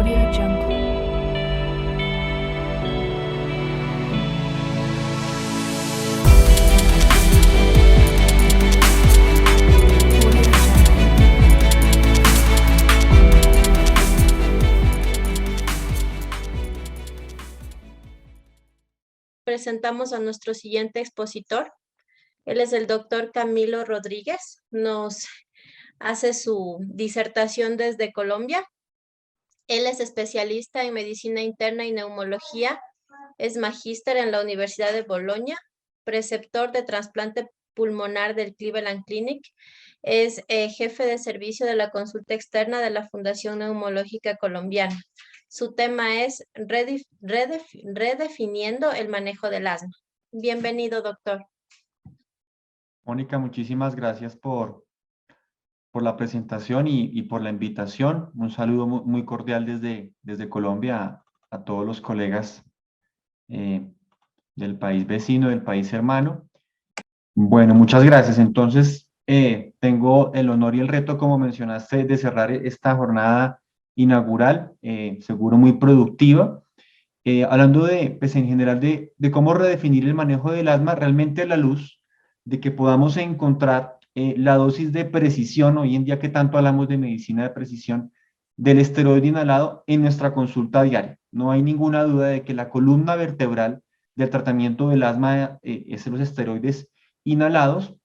Audio Jungle. Presentamos a nuestro siguiente expositor. Él es el doctor Camilo Rodríguez. Nos hace su disertación desde Colombia. Él es especialista en medicina interna y neumología. Es magíster en la Universidad de Bolonia, preceptor de trasplante pulmonar del Cleveland Clinic. Es jefe de servicio de la consulta externa de la Fundación Neumológica Colombiana. Su tema es redefiniendo el manejo del asma. Bienvenido, doctor. Mónica, muchísimas gracias por la presentación y por la invitación. Un saludo muy cordial desde Colombia a todos los colegas del país vecino, del país hermano. Bueno, muchas gracias. Entonces, tengo el honor y el reto, como mencionaste, de cerrar esta jornada inaugural, seguro muy productiva. Hablando pues en general de cómo redefinir el manejo del asma, realmente a la luz de que podamos encontrar la dosis de precisión, hoy en día que tanto hablamos de medicina de precisión, del esteroide inhalado en nuestra consulta diaria. No hay ninguna duda de que la columna vertebral del tratamiento del asma es los esteroides inhalados,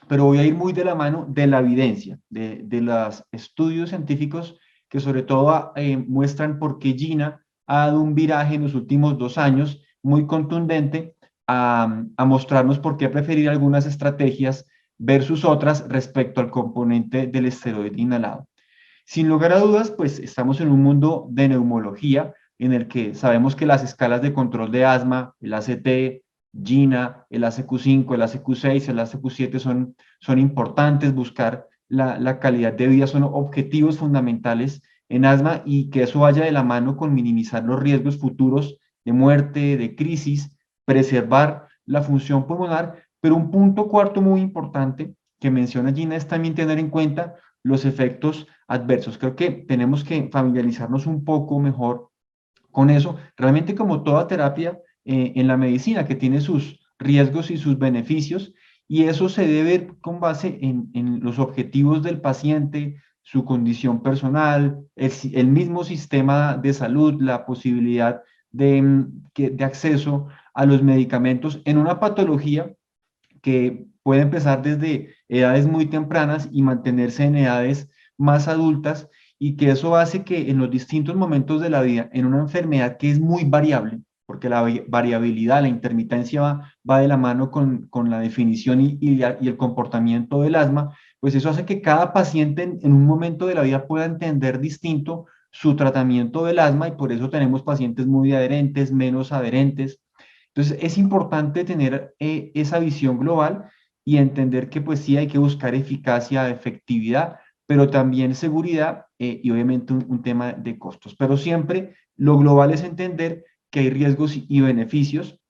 pero voy a ir muy de la mano de la evidencia, de los estudios científicos que sobre todo muestran por qué Gina ha dado un viraje en los últimos 2 años muy contundente a mostrarnos por qué preferir algunas estrategias versus otras respecto al componente del esteroide inhalado. Sin lugar a dudas, pues estamos en un mundo de neumología en el que sabemos que las escalas de control de asma, el ACT, GINA, el ACQ5, el ACQ6, el ACQ7 son importantes. Buscar la calidad de vida son objetivos fundamentales en asma y que eso vaya de la mano con minimizar los riesgos futuros de muerte, de crisis, preservar la función pulmonar. Pero un punto cuarto muy importante que menciona Gina es también tener en cuenta los efectos adversos. Creo que tenemos que familiarizarnos un poco mejor con eso. Realmente, como toda terapia en la medicina, que tiene sus riesgos y sus beneficios, y eso se debe ver con base en los objetivos del paciente, su condición personal, el mismo sistema de salud, la posibilidad de acceso a los medicamentos en una patología que puede empezar desde edades muy tempranas y mantenerse en edades más adultas, y que eso hace que en los distintos momentos de la vida, en una enfermedad que es muy variable, porque la variabilidad, la intermitencia va de la mano con la definición y el comportamiento del asma, pues eso hace que cada paciente en un momento de la vida pueda entender distinto su tratamiento del asma, y por eso tenemos pacientes muy adherentes, menos adherentes. Entonces es importante tener esa visión global y entender que pues sí hay que buscar eficacia, efectividad, pero también seguridad y obviamente un tema de costos. Pero siempre lo global es entender que hay riesgos y beneficios,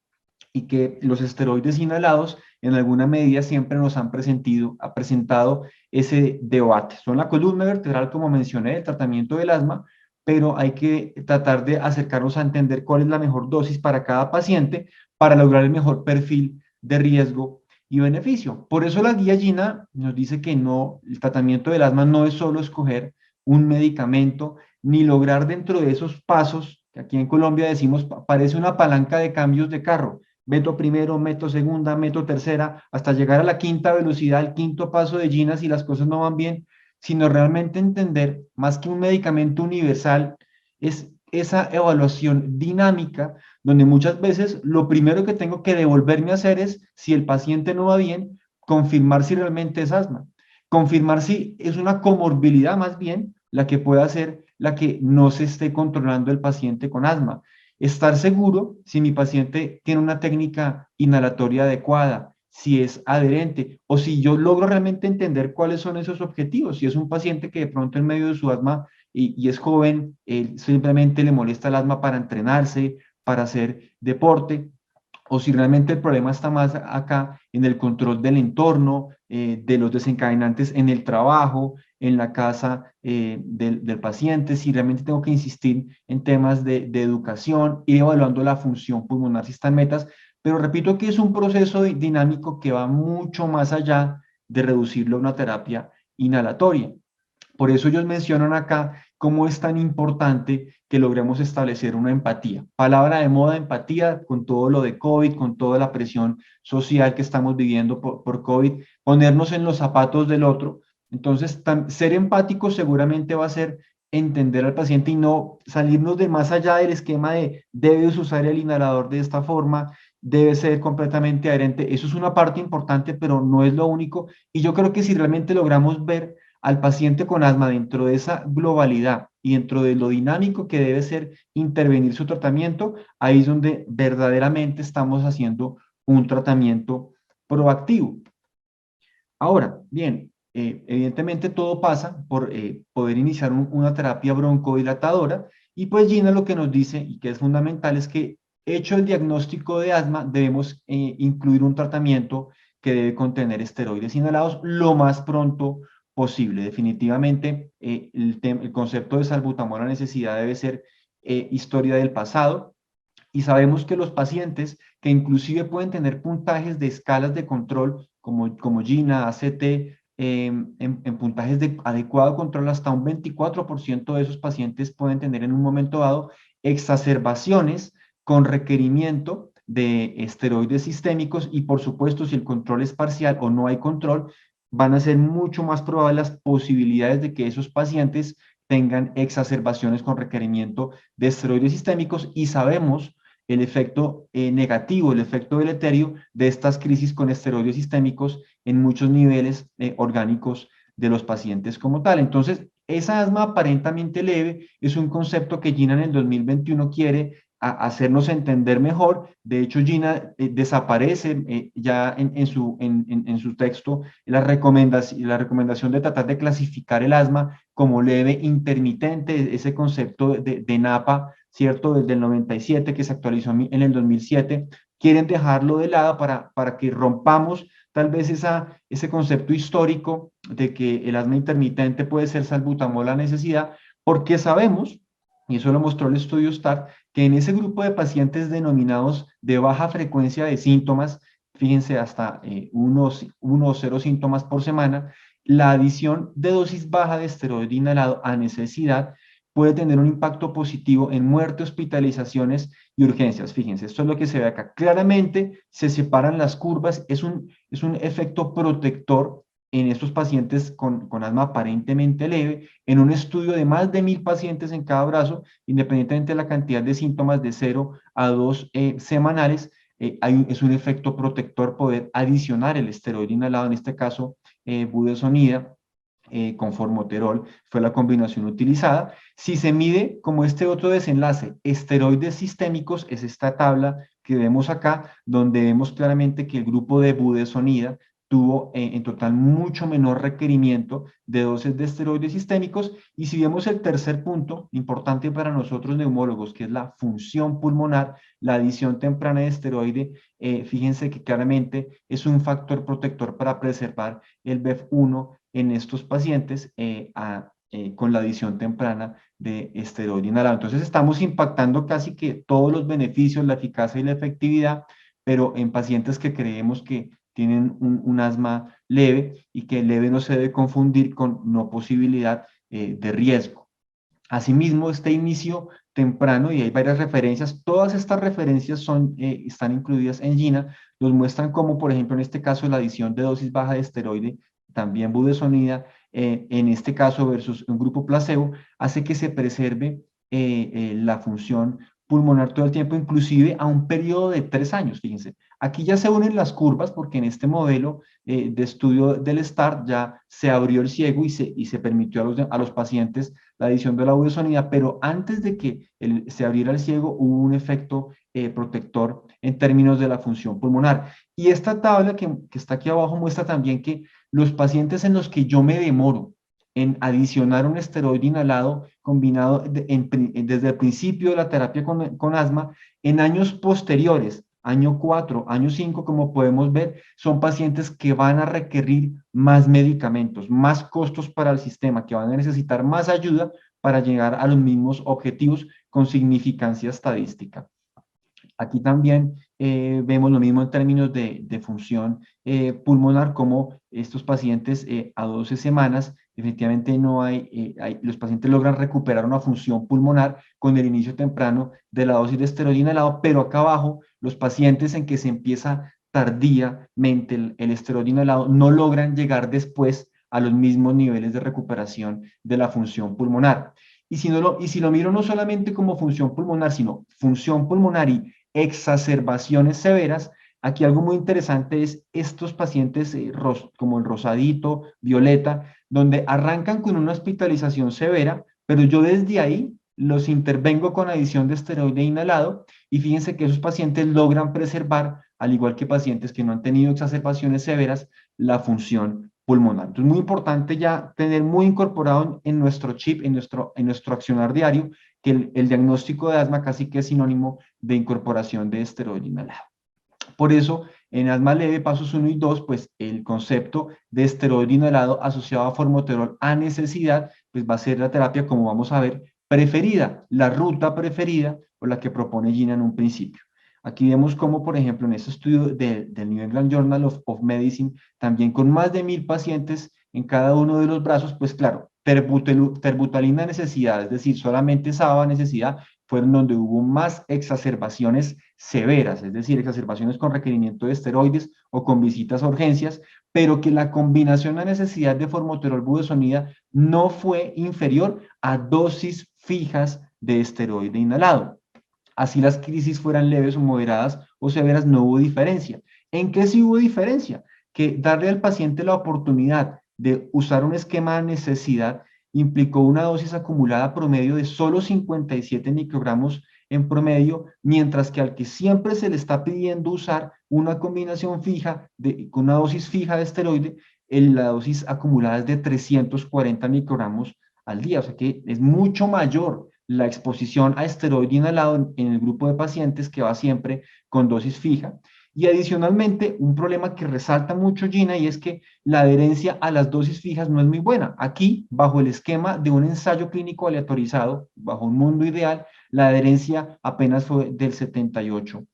y que los esteroides inhalados en alguna medida siempre nos han presentado ese debate. Son la columna vertebral, como mencioné, del tratamiento del asma, pero hay que tratar de acercarnos a entender cuál es la mejor dosis para cada paciente para lograr el mejor perfil de riesgo y beneficio. Por eso la guía Gina nos dice que no, el tratamiento del asma no es solo escoger un medicamento, ni lograr dentro de esos pasos, que aquí en Colombia decimos, parece una palanca de cambios de carro. Meto primero, meto segunda, meto tercera, hasta llegar a la quinta velocidad, el quinto paso de Gina si las cosas no van bien, sino realmente entender, más que un medicamento universal, es esa evaluación dinámica, donde muchas veces lo primero que tengo que devolverme a hacer es, si el paciente no va bien, confirmar si realmente es asma, confirmar si es una comorbilidad más bien la que pueda ser la que no se esté controlando el paciente con asma. Estar seguro si mi paciente tiene una técnica inhalatoria adecuada, si es adherente, o si yo logro realmente entender cuáles son esos objetivos. Si es un paciente que de pronto en medio de su asma y es joven, simplemente le molesta el asma para entrenarse, para hacer deporte, o si realmente el problema está más acá en el control del entorno, de los desencadenantes en el trabajo, en la casa del paciente, si realmente tengo que insistir en temas de educación, ir evaluando la función pulmonar si están metas, pero repito que es un proceso dinámico que va mucho más allá de reducirlo a una terapia inhalatoria. Por eso ellos mencionan acá cómo es tan importante que logremos establecer una empatía. Palabra de moda, empatía, con todo lo de COVID, con toda la presión social que estamos viviendo por COVID, ponernos en los zapatos del otro. Entonces, ser empático seguramente va a ser entender al paciente y no salirnos de más allá del esquema de debes usar el inhalador de esta forma, debe ser completamente adherente. Eso es una parte importante, pero no es lo único. Y yo creo que si realmente logramos ver al paciente con asma dentro de esa globalidad y dentro de lo dinámico que debe ser intervenir su tratamiento, ahí es donde verdaderamente estamos haciendo un tratamiento proactivo. Ahora, bien, evidentemente todo pasa por poder iniciar una terapia broncodilatadora y pues Gina lo que nos dice y que es fundamental es que hecho el diagnóstico de asma debemos incluir un tratamiento que debe contener esteroides inhalados lo más pronto posible. Definitivamente el concepto de salbutamol a necesidad debe ser historia del pasado y sabemos que los pacientes que inclusive pueden tener puntajes de escalas de control como GINA, ACT, en puntajes de adecuado control, hasta un 24% de esos pacientes pueden tener en un momento dado exacerbaciones con requerimiento de esteroides sistémicos y por supuesto si el control es parcial o no hay control, van a ser mucho más probables las posibilidades de que esos pacientes tengan exacerbaciones con requerimiento de esteroides sistémicos y sabemos el efecto negativo, el efecto deleterio de estas crisis con esteroides sistémicos en muchos niveles orgánicos de los pacientes como tal. Entonces, esa asma aparentemente leve es un concepto que Gina en el 2021 quiere hacernos entender mejor. De hecho, Gina desaparece ya en su texto la recomendación de tratar de clasificar el asma como leve intermitente, ese concepto de NAPA, ¿cierto? Desde el 97, que se actualizó en el 2007, quieren dejarlo de lado para que rompamos tal vez ese concepto histórico de que el asma intermitente puede ser salbutamol a necesidad, porque sabemos, y eso lo mostró el estudio STAR, que en ese grupo de pacientes denominados de baja frecuencia de síntomas, fíjense, hasta uno o cero síntomas por semana, la adición de dosis baja de esteroide inhalado a necesidad puede tener un impacto positivo en muerte, hospitalizaciones y urgencias. Fíjense, esto es lo que se ve acá. Claramente se separan las curvas, es un efecto protector en estos pacientes con asma aparentemente leve, en un estudio de más de 1000 pacientes en cada brazo, independientemente de la cantidad de síntomas de 0 a 2 semanales, es un efecto protector poder adicionar el esteroide inhalado, en este caso budesonida, con formoterol, fue la combinación utilizada. Si se mide como este otro desenlace, esteroides sistémicos, es esta tabla que vemos acá, donde vemos claramente que el grupo de budesonida tuvo en total mucho menor requerimiento de dosis de esteroides sistémicos. Y si vemos el tercer punto, importante para nosotros neumólogos, que es la función pulmonar, la adición temprana de esteroide, fíjense que claramente es un factor protector para preservar el BEF1 en estos pacientes con la adición temprana de esteroide inhalado. Entonces estamos impactando casi que todos los beneficios, la eficacia y la efectividad, pero en pacientes que creemos que tienen un asma leve y que leve no se debe confundir con no posibilidad de riesgo. Asimismo, este inicio temprano, y hay varias referencias, todas estas referencias están incluidas en GINA, nos muestran cómo, por ejemplo, en este caso, la adición de dosis baja de esteroide, también budesonida, en este caso versus un grupo placebo, hace que se preserve la función pulmonar todo el tiempo, inclusive a un periodo de 3 años, fíjense. Aquí ya se unen las curvas porque en este modelo de estudio del STAR ya se abrió el ciego y se permitió a los pacientes la adición de la budesonida, pero antes de que se abriera el ciego hubo un efecto protector en términos de la función pulmonar. Y esta tabla que está aquí abajo muestra también que los pacientes en los que yo me demoro en adicionar un esteroide inhalado combinado desde el principio de la terapia con asma, en años posteriores año 4, año 5, como podemos ver, son pacientes que van a requerir más medicamentos, más costos para el sistema, que van a necesitar más ayuda para llegar a los mismos objetivos con significancia estadística. Aquí también vemos lo mismo en términos de función pulmonar, como estos pacientes a 12 semanas, definitivamente no los pacientes logran recuperar una función pulmonar con el inicio temprano de la dosis de esteroide inhalado, pero acá abajo, los pacientes en que se empieza tardíamente el esteroide inhalado no logran llegar después a los mismos niveles de recuperación de la función pulmonar. Y si lo miro no solamente como función pulmonar, sino función pulmonar y exacerbaciones severas, aquí algo muy interesante es estos pacientes como el rosadito, violeta, donde arrancan con una hospitalización severa, pero yo desde ahí los intervengo con adición de esteroide inhalado y fíjense que esos pacientes logran preservar, al igual que pacientes que no han tenido exacerbaciones severas, la función pulmonar. Entonces, muy importante ya tener muy incorporado en nuestro chip, en nuestro accionar diario, que el diagnóstico de asma casi que es sinónimo de incorporación de esteroide inhalado. Por eso, en asma leve, pasos 1 y 2, pues el concepto de esteroide inhalado asociado a formoterol a necesidad, pues va a ser la terapia, como vamos a ver, preferida, la ruta preferida o la que propone Gina en un principio. Aquí vemos cómo, por ejemplo, en este estudio del New England Journal of Medicine, también con más de 1000 pacientes en cada uno de los brazos, pues claro, terbutalina necesidad, es decir, solamente SABA necesidad, fueron donde hubo más exacerbaciones severas, es decir, exacerbaciones con requerimiento de esteroides o con visitas a urgencias, pero que la combinación a necesidad de formoterol budesonida no fue inferior a dosis fijas de esteroide inhalado. Así las crisis fueran leves o moderadas o severas, no hubo diferencia. ¿En qué sí hubo diferencia? Que darle al paciente la oportunidad de usar un esquema de necesidad implicó una dosis acumulada promedio de solo 57 microgramos en promedio, mientras que al que siempre se le está pidiendo usar una combinación fija, con una dosis fija de esteroide, la dosis acumulada es de 340 microgramos al día, o sea que es mucho mayor la exposición a esteroide inhalado en el grupo de pacientes que va siempre con dosis fija. Y adicionalmente, un problema que resalta mucho Gina, y es que la adherencia a las dosis fijas no es muy buena. Aquí, bajo el esquema de un ensayo clínico aleatorizado, bajo un mundo ideal, la adherencia apenas fue del 78%.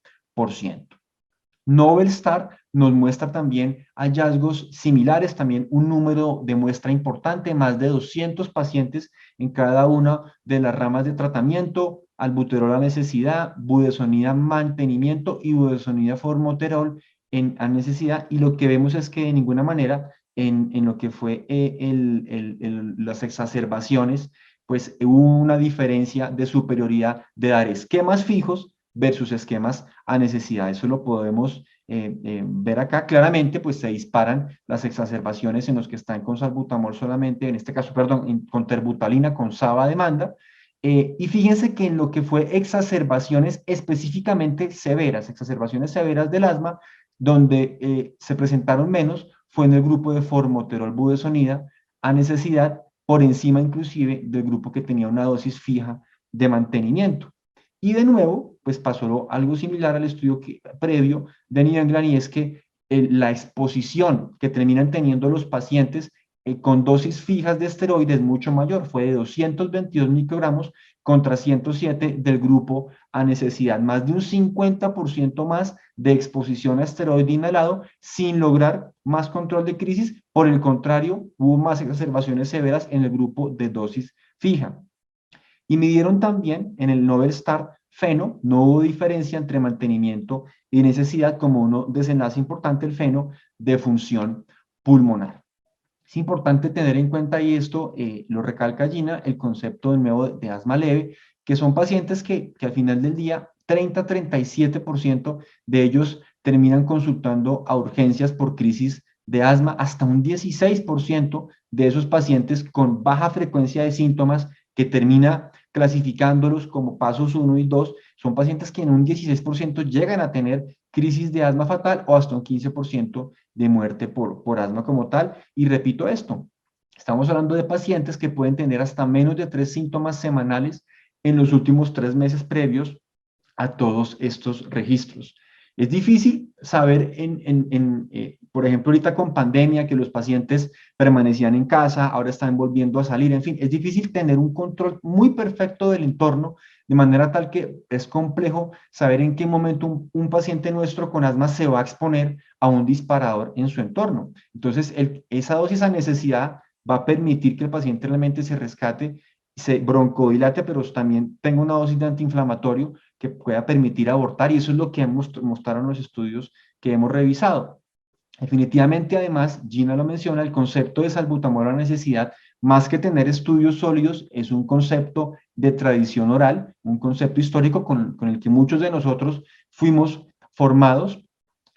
Nobelstar nos muestra también hallazgos similares, también un número de muestra importante, más de 200 pacientes en cada una de las ramas de tratamiento, albuterol a necesidad, budesonida mantenimiento y budesonida formoterol a necesidad, y lo que vemos es que de ninguna manera en lo que fue las exacerbaciones, pues hubo una diferencia de superioridad de dar esquemas fijos versus esquemas a necesidad. Eso lo podemos ver acá claramente, pues se disparan las exacerbaciones en los que están con salbutamol solamente, en este caso, perdón, con terbutalina, con SABA demanda. Y fíjense que en lo que fue exacerbaciones específicamente severas, exacerbaciones severas del asma, donde se presentaron menos, fue en el grupo de formoterol budesonida a necesidad, por encima inclusive del grupo que tenía una dosis fija de mantenimiento. Y de nuevo, pues pasó algo similar al estudio previo de New England, y es que la exposición que terminan teniendo los pacientes con dosis fijas de esteroides es mucho mayor, fue de 222 microgramos contra 107 del grupo a necesidad, más de un 50% más de exposición a esteroide inhalado sin lograr más control de crisis. Por el contrario, hubo más exacerbaciones severas en el grupo de dosis fija. Y midieron también en el Nobelstar FeNO, no hubo diferencia entre mantenimiento y necesidad como un desenlace importante, el FeNO de función pulmonar. Es importante tener en cuenta, y esto lo recalca Gina, el concepto de nuevo de asma leve, que son pacientes que al final del día 30-37% de ellos terminan consultando a urgencias por crisis de asma, hasta un 16% de esos pacientes con baja frecuencia de síntomas que termina clasificándolos como pasos 1 y 2, son pacientes que en un 16% llegan a tener crisis de asma fatal o hasta un 15% de muerte por asma como tal. Y repito esto, estamos hablando de pacientes que pueden tener hasta menos de 3 síntomas semanales en los últimos 3 meses previos a todos estos registros. Es difícil saber, por ejemplo, ahorita con pandemia, que los pacientes permanecían en casa, ahora están volviendo a salir, en fin, es difícil tener un control muy perfecto del entorno, de manera tal que es complejo saber en qué momento un paciente nuestro con asma se va a exponer a un disparador en su entorno. Entonces, esa dosis a necesidad va a permitir que el paciente realmente se rescate, se broncodilate, pero también tenga una dosis de antiinflamatorio que pueda permitir abortar, y eso es lo que mostraron los estudios que hemos revisado. Definitivamente, además, Gina lo menciona, el concepto de salbutamol a necesidad, más que tener estudios sólidos, es un concepto de tradición oral, un concepto histórico con el que muchos de nosotros fuimos formados,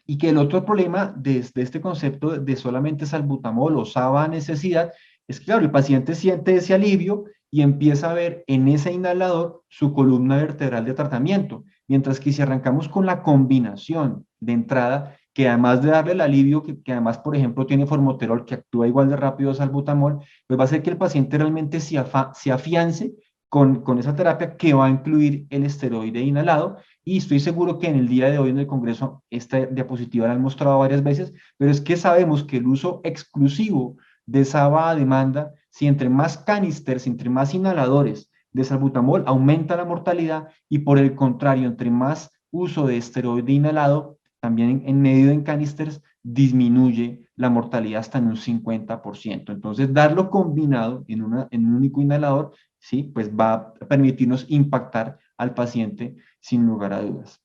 y que el otro problema de este concepto de solamente salbutamol o SABA a necesidad es que, claro, el paciente siente ese alivio y empieza a ver en ese inhalador su columna vertebral de tratamiento, mientras que si arrancamos con la combinación de entrada, que además de darle el alivio, que además, por ejemplo, tiene formoterol que actúa igual de rápido a salbutamol, pues va a hacer que el paciente realmente se afiance con esa terapia, que va a incluir el esteroide inhalado. Y estoy seguro que en el día de hoy en el Congreso esta diapositiva la han mostrado varias veces, pero es que sabemos que el uso exclusivo de SABA a demanda, si entre más canisters, entre más inhaladores de salbutamol, aumenta la mortalidad, y por el contrario, entre más uso de esteroide inhalado, también en medio de canisters, disminuye la mortalidad hasta en un 50%. Entonces, darlo combinado en un único inhalador, ¿sí? Pues va a permitirnos impactar al paciente sin lugar a dudas.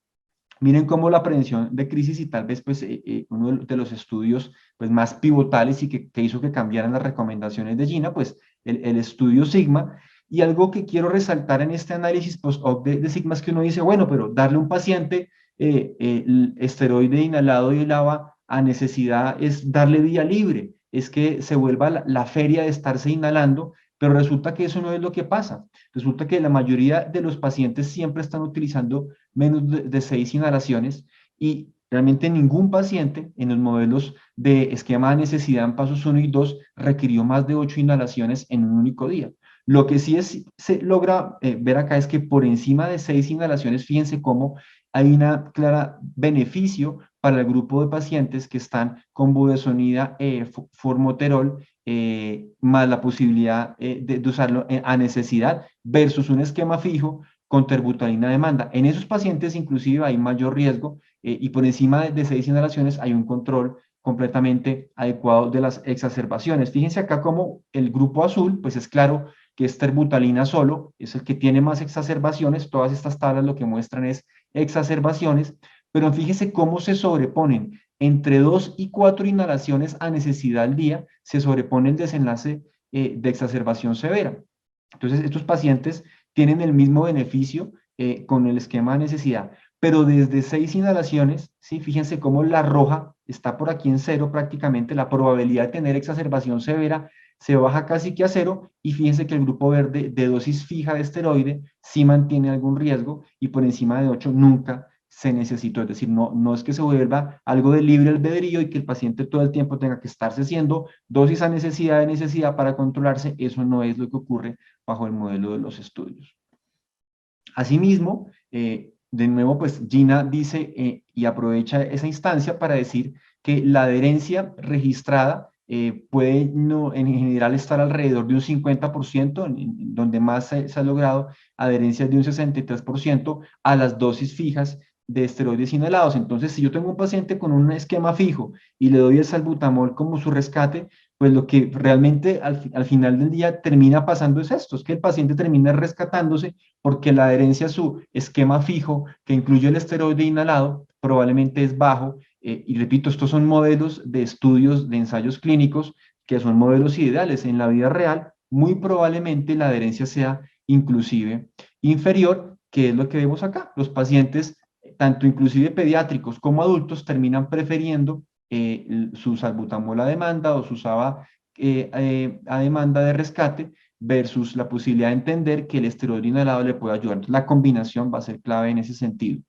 Miren cómo la prevención de crisis, y tal vez pues, uno de los estudios pues, más pivotales y que hizo que cambiaran las recomendaciones de Gina, pues el estudio Sigma. Y algo que quiero resaltar en este análisis post-hoc de Sigma es que uno dice, bueno, pero darle a un paciente el esteroide inhalado y el ABA a necesidad es darle vía libre, es que se vuelva la feria de estarse inhalando, pero resulta que eso no es lo que pasa. Resulta que la mayoría de los pacientes siempre están utilizando menos de 6 inhalaciones, y realmente ningún paciente en los modelos de esquema de necesidad en pasos 1 y 2 requirió más de 8 inhalaciones en un único día. Lo que sí se logra ver acá es que por encima de 6 inhalaciones, fíjense cómo hay una clara beneficio para el grupo de pacientes que están con budesonida, formoterol, más la posibilidad de usarlo a necesidad versus un esquema fijo con terbutalina a demanda. En esos pacientes inclusive hay mayor riesgo, y por encima de 6 inhalaciones hay un control completamente adecuado de las exacerbaciones. Fíjense acá como el grupo azul, pues es claro que es terbutalina solo, es el que tiene más exacerbaciones. Todas estas tablas lo que muestran es exacerbaciones, pero fíjense cómo se sobreponen entre 2 y 4 inhalaciones a necesidad al día, se sobrepone el desenlace de exacerbación severa. Entonces, estos pacientes tienen el mismo beneficio con el esquema de necesidad, pero desde 6 inhalaciones, ¿sí? Fíjense cómo la roja está por aquí en cero prácticamente, la probabilidad de tener exacerbación severa se baja casi que a cero, y fíjense que el grupo verde de dosis fija de esteroide sí mantiene algún riesgo, y por encima de 8 nunca se necesitó. Es decir, no es que se vuelva algo de libre albedrío y que el paciente todo el tiempo tenga que estarse haciendo dosis a necesidad de necesidad para controlarse. Eso no es lo que ocurre bajo el modelo de los estudios. Asimismo, de nuevo, pues Gina dice y aprovecha esa instancia para decir que la adherencia registrada puede en general estar alrededor de un 50%, donde más se ha logrado adherencias de un 63% a las dosis fijas de esteroides inhalados. Entonces, si yo tengo un paciente con un esquema fijo y le doy el salbutamol como su rescate, pues lo que realmente al final del día termina pasando es esto, es que el paciente termina rescatándose, porque la adherencia a su esquema fijo, que incluye el esteroide inhalado, probablemente es bajo. Y repito, estos son modelos de estudios de ensayos clínicos que son modelos ideales. En la vida real, muy probablemente la adherencia sea inclusive inferior, que es lo que vemos acá. Los pacientes, tanto inclusive pediátricos como adultos, terminan prefiriendo su salbutamol a demanda o su SABA a demanda de rescate, versus la posibilidad de entender que el esteroide inhalado le puede ayudar. Entonces, la combinación va a ser clave en ese sentido.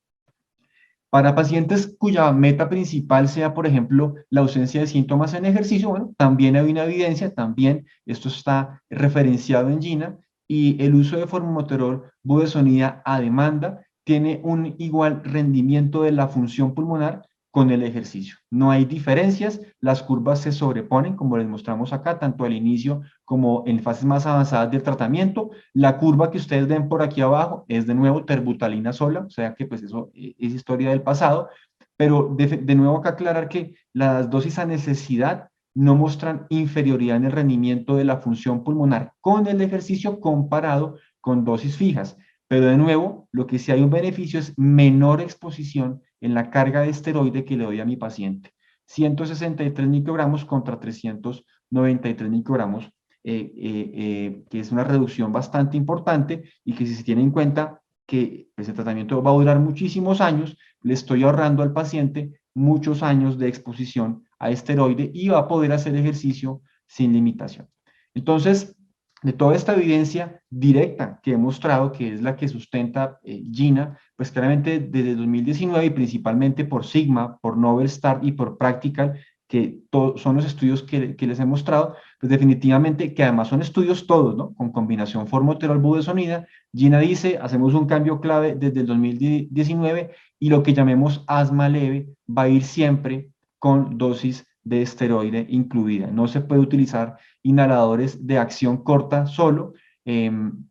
Para pacientes cuya meta principal sea, por ejemplo, la ausencia de síntomas en ejercicio, bueno, también hay una evidencia, también esto está referenciado en Gina, y el uso de formoterol budesonida a demanda tiene un igual rendimiento de la función pulmonar con el ejercicio. No hay diferencias, las curvas se sobreponen, como les mostramos acá, tanto al inicio como en fases más avanzadas del tratamiento. La curva que ustedes ven por aquí abajo es de nuevo terbutalina sola, o sea que pues eso es historia del pasado, pero de nuevo acá aclarar que las dosis a necesidad no muestran inferioridad en el rendimiento de la función pulmonar con el ejercicio comparado con dosis fijas. Pero de nuevo, lo que sí hay un beneficio es menor exposición en la carga de esteroide que le doy a mi paciente. 163 microgramos contra 393 microgramos, que es una reducción bastante importante y que si se tiene en cuenta que pues, el tratamiento va a durar muchísimos años, le estoy ahorrando al paciente muchos años de exposición a esteroide y va a poder hacer ejercicio sin limitación. Entonces, de toda esta evidencia directa que he mostrado, que es la que sustenta Gina, pues claramente desde 2019 y principalmente por Sigma, por Novel Start y por Practical, que son los estudios que les he mostrado, pues definitivamente, que además son estudios todos, ¿no? Con combinación formoterol-budesonida. Gina dice, hacemos un cambio clave desde el 2019 y lo que llamemos asma leve va a ir siempre con dosis de esteroide incluida. No se puede utilizar inhaladores de acción corta solo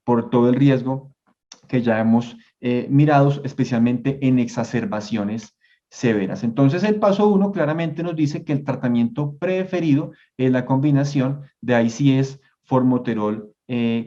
por todo el riesgo que ya hemos mirado, especialmente en exacerbaciones severas. Entonces, el paso 1 claramente nos dice que el tratamiento preferido es la combinación de ICS formoterol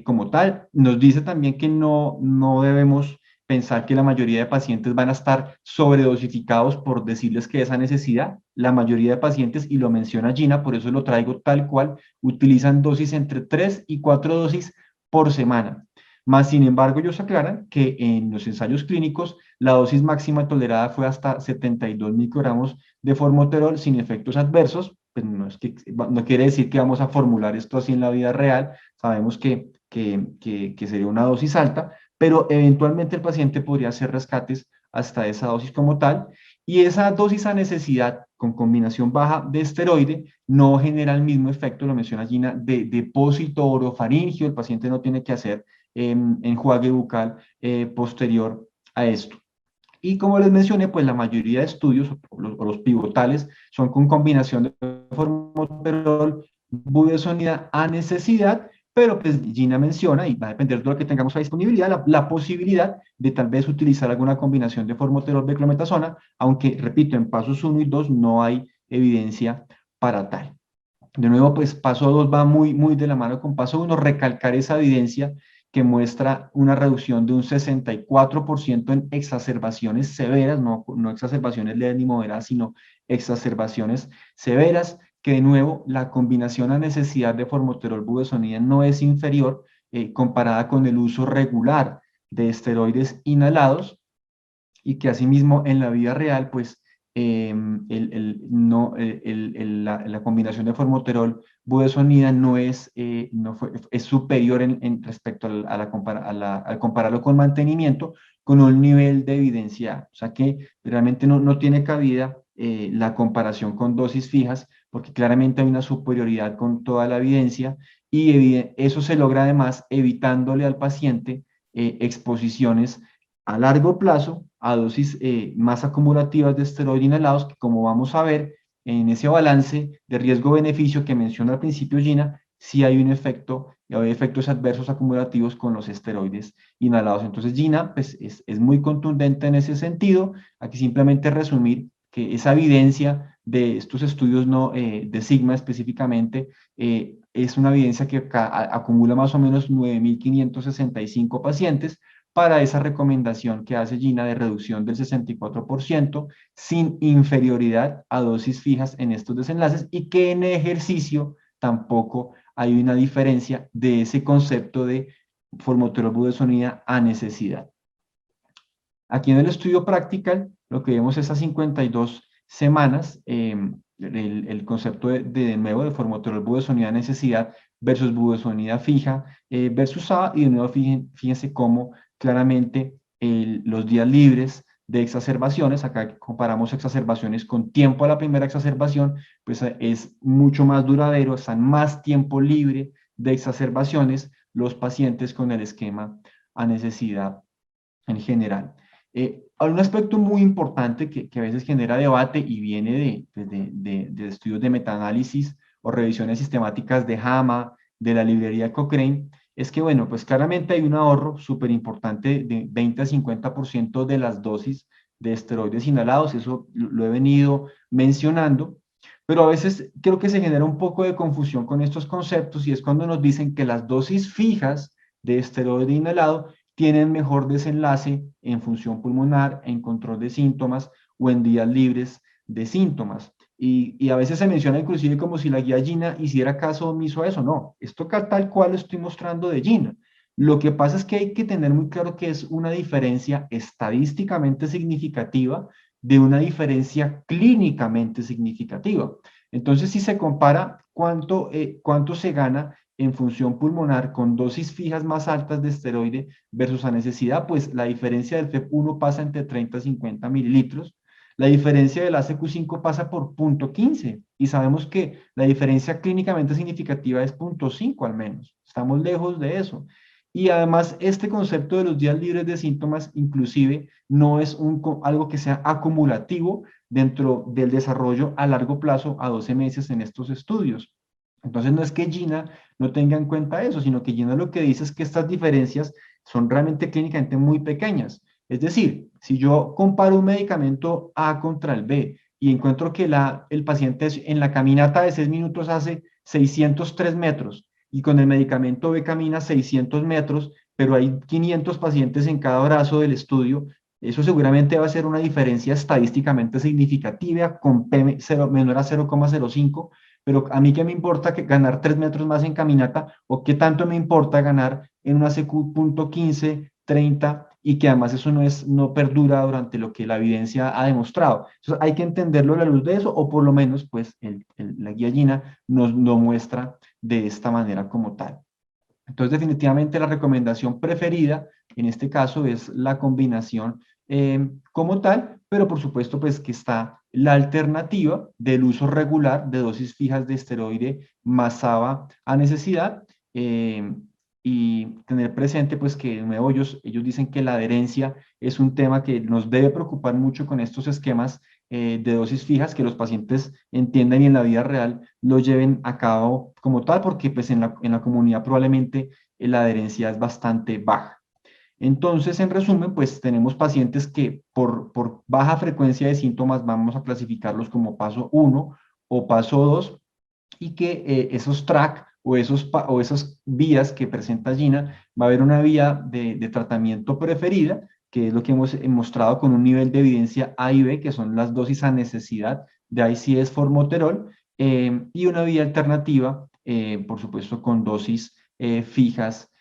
como tal. Nos dice también que no debemos pensar que la mayoría de pacientes van a estar sobredosificados por decirles que esa necesidad. La mayoría de pacientes, y lo menciona Gina, por eso lo traigo tal cual, utilizan dosis entre 3 y 4 dosis por semana. Más sin embargo, ellos aclaran que en los ensayos clínicos la dosis máxima tolerada fue hasta 72 microgramos de formoterol sin efectos adversos. Pues no quiere decir que vamos a formular esto así en la vida real, sabemos que sería una dosis alta, pero eventualmente el paciente podría hacer rescates hasta esa dosis como tal, y esa dosis a necesidad con combinación baja de esteroide no genera el mismo efecto, lo menciona Gina, de depósito orofaringio. El paciente no tiene que hacer enjuague bucal posterior a esto. Y como les mencioné, pues la mayoría de estudios, o los pivotales, son con combinación de formoterol, budesonida a necesidad, pero pues Gina menciona, y va a depender de lo que tengamos a disponibilidad, la posibilidad de tal vez utilizar alguna combinación de formoterol beclometasona, aunque, repito, en pasos 1 y 2 no hay evidencia para tal. De nuevo, pues paso 2 va muy de la mano con paso 1, recalcar esa evidencia que muestra una reducción de un 64% en exacerbaciones severas, no exacerbaciones leves ni moderadas, sino exacerbaciones severas, que de nuevo la combinación a necesidad de formoterol budesonida no es inferior comparada con el uso regular de esteroides inhalados, y que asimismo en la vida real, pues la combinación de formoterol budesonida no es, es superior respecto al compararlo con mantenimiento, con un nivel de evidencia, o sea que realmente no tiene cabida la comparación con dosis fijas, porque claramente hay una superioridad con toda la evidencia, y eso se logra además evitándole al paciente exposiciones a largo plazo a dosis más acumulativas de esteroide inhalados, que como vamos a ver en ese balance de riesgo-beneficio que menciona al principio Gina, sí hay un efecto, hay efectos adversos acumulativos con los esteroides inhalados. Entonces Gina pues, es muy contundente en ese sentido. Aquí simplemente resumir que esa evidencia de estos estudios de Sigma específicamente es una evidencia que acumula más o menos 9.565 pacientes, para esa recomendación que hace Gina de reducción del 64% sin inferioridad a dosis fijas en estos desenlaces, y que en ejercicio tampoco hay una diferencia de ese concepto de formoterol budesonida a necesidad. Aquí en el estudio Practical lo que vemos es a 52 semanas, el concepto de nuevo de formoterol budesonida a necesidad versus budesonida fija versus A, y de nuevo fíjense cómo claramente los días libres de exacerbaciones, acá comparamos exacerbaciones con tiempo a la primera exacerbación, pues es mucho más duradero, están más tiempo libre de exacerbaciones los pacientes con el esquema a necesidad en general. Hay un aspecto muy importante que a veces genera debate y viene de estudios de metaanálisis o revisiones sistemáticas de JAMA, de la librería Cochrane, es que, bueno, pues claramente hay un ahorro súper importante de 20 a 50% de las dosis de esteroides inhalados, eso lo he venido mencionando, pero a veces creo que se genera un poco de confusión con estos conceptos y es cuando nos dicen que las dosis fijas de esteroide inhalado tienen mejor desenlace en función pulmonar, en control de síntomas o en días libres de síntomas. Y a veces se menciona inclusive como si la guía Gina hiciera caso omiso a eso. No, esto tal cual lo estoy mostrando de Gina. Lo que pasa es que hay que tener muy claro que es una diferencia estadísticamente significativa de una diferencia clínicamente significativa. Entonces, si se compara cuánto se gana en función pulmonar con dosis fijas más altas de esteroide versus a necesidad, pues la diferencia del FEP1 pasa entre 30 y 50 mililitros. La diferencia del ACQ5 pasa por 0.15 y sabemos que la diferencia clínicamente significativa es 0.5 al menos. Estamos lejos de eso. Y además, este concepto de los días libres de síntomas inclusive no es algo que sea acumulativo dentro del desarrollo a largo plazo a 12 meses en estos estudios. Entonces, no es que Gina no tenga en cuenta eso, sino que Gina lo que dice es que estas diferencias son realmente clínicamente muy pequeñas. Es decir, si yo comparo un medicamento A contra el B y encuentro que el paciente en la caminata de 6 minutos hace 603 metros y con el medicamento B camina 600 metros, pero hay 500 pacientes en cada brazo del estudio, eso seguramente va a ser una diferencia estadísticamente significativa con P menor a 0,05, pero a mí qué me importa que ganar 3 metros más en caminata o qué tanto me importa ganar en una CQ.15, 30 y que además eso no perdura durante lo que la evidencia ha demostrado. Entonces hay que entenderlo a la luz de eso o por lo menos pues la guía Gina nos lo muestra de esta manera como tal. Entonces, definitivamente la recomendación preferida en este caso es la combinación como tal, pero por supuesto pues que está la alternativa del uso regular de dosis fijas de esteroide más ABA a necesidad y tener presente pues que de nuevo ellos dicen que la adherencia es un tema que nos debe preocupar mucho con estos esquemas de dosis fijas, que los pacientes entiendan y en la vida real lo lleven a cabo como tal, porque pues en la comunidad probablemente la adherencia es bastante baja. Entonces, en resumen, pues tenemos pacientes que por baja frecuencia de síntomas vamos a clasificarlos como paso 1 o paso 2 y que esos track o esas vías que presenta Gina, va a haber una vía de tratamiento preferida, que es lo que hemos mostrado con un nivel de evidencia A y B, que son las dosis a necesidad de ICS formoterol, y una vía alternativa, por supuesto, con dosis fijas,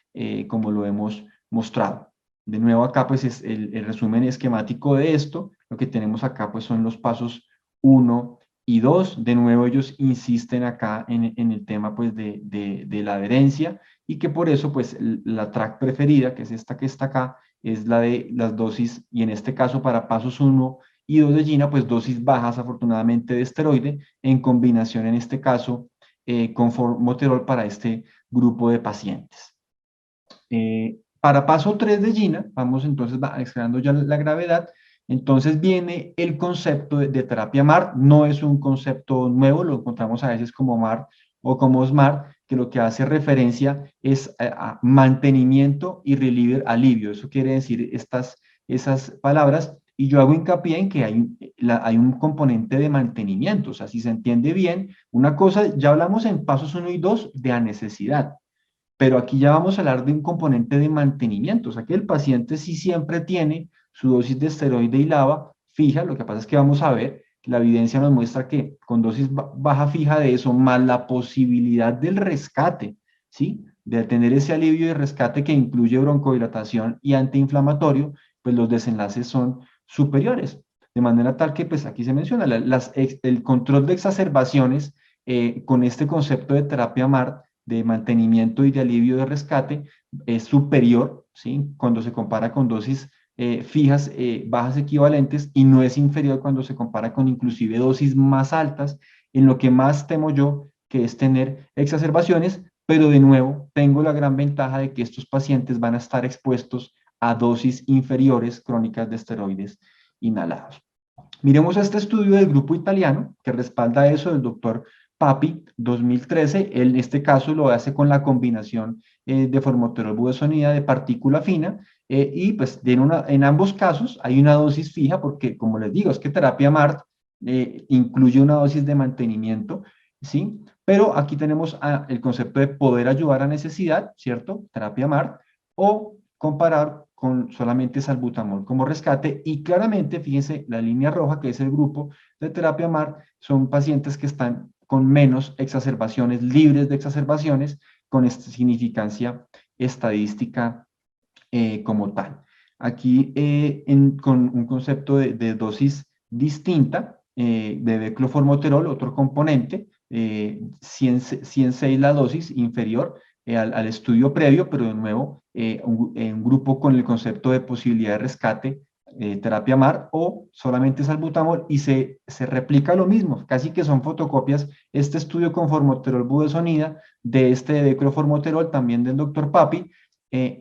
como lo hemos mostrado. De nuevo acá pues es el resumen esquemático de esto, lo que tenemos acá pues son los pasos 1 y 2, de nuevo ellos insisten acá en el tema pues de la adherencia y que por eso pues la track preferida, que es esta que está acá, es la de las dosis y en este caso para pasos 1 y 2 de Gina, pues dosis bajas afortunadamente de esteroide en combinación en este caso con formoterol para este grupo de pacientes. Para paso 3 de Gina, vamos entonces escalando ya la gravedad, entonces viene el concepto de terapia MART, no es un concepto nuevo, lo encontramos a veces como MART o como SMART, que lo que hace referencia es a mantenimiento y alivio, eso quiere decir esas palabras, y yo hago hincapié en que hay un componente de mantenimiento, o sea, si se entiende bien, una cosa, ya hablamos en pasos 1 y 2 de a necesidad, pero aquí ya vamos a hablar de un componente de mantenimiento, o sea que el paciente sí siempre tiene su dosis de esteroide y lava fija, lo que pasa es que vamos a ver, la evidencia nos muestra que con dosis baja fija de eso, más la posibilidad del rescate, ¿sí? De tener ese alivio de rescate que incluye broncodilatación y antiinflamatorio, pues los desenlaces son superiores. De manera tal que, pues aquí se menciona, el control de exacerbaciones con este concepto de terapia MART de mantenimiento y de alivio de rescate es superior, ¿sí? Cuando se compara con dosis fijas, bajas equivalentes, y no es inferior cuando se compara con inclusive dosis más altas, en lo que más temo yo, que es tener exacerbaciones, pero de nuevo tengo la gran ventaja de que estos pacientes van a estar expuestos a dosis inferiores crónicas de esteroides inhalados. Miremos este estudio del grupo italiano que respalda eso del doctor Papi, 2013. Él en este caso lo hace con la combinación de formoterol budesonida de partícula fina y pues en ambos casos hay una dosis fija porque, como les digo, es que terapia MART incluye una dosis de mantenimiento, ¿sí? Pero aquí tenemos el concepto de poder ayudar a necesidad, ¿cierto? Terapia MART, o comparar con solamente salbutamol como rescate. Y claramente, fíjense, la línea roja, que es el grupo de terapia MART, son pacientes que están con menos exacerbaciones, libres de exacerbaciones, con esta significancia estadística como tal. Aquí con un concepto de dosis distinta de becloformoterol, otro componente, 106 la dosis inferior al estudio previo, pero de nuevo un grupo con el concepto de posibilidad de rescate, terapia MAR o solamente salbutamol, y se replica lo mismo, casi que son fotocopias, este estudio con formoterol budesonida, de este de becloformoterol, también del doctor Papi,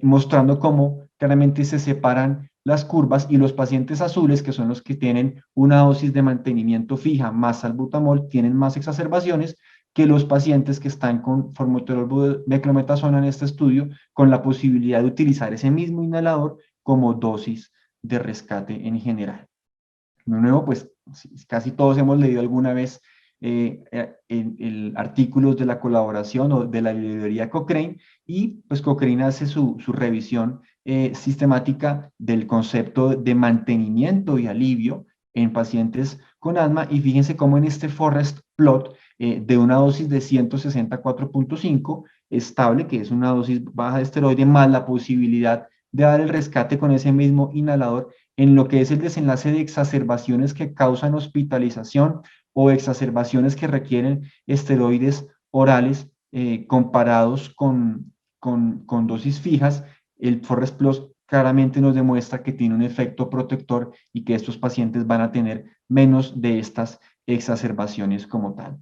mostrando cómo claramente se separan las curvas y los pacientes azules, que son los que tienen una dosis de mantenimiento fija más salbutamol, tienen más exacerbaciones que los pacientes que están con formoterol beclometasona en este estudio, con la posibilidad de utilizar ese mismo inhalador como dosis de rescate en general. De nuevo, pues casi todos hemos leído alguna vez artículos de la colaboración o de la librería Cochrane, y pues Cochrane hace su revisión sistemática del concepto de mantenimiento y alivio en pacientes con asma, y fíjense cómo en este forest plot de una dosis de 164.5 estable, que es una dosis baja de esteroide, más la posibilidad de dar el rescate con ese mismo inhalador, en lo que es el desenlace de exacerbaciones que causan hospitalización o exacerbaciones que requieren esteroides orales comparados con dosis fijas, el Forest Plus claramente nos demuestra que tiene un efecto protector y que estos pacientes van a tener menos de estas exacerbaciones como tal.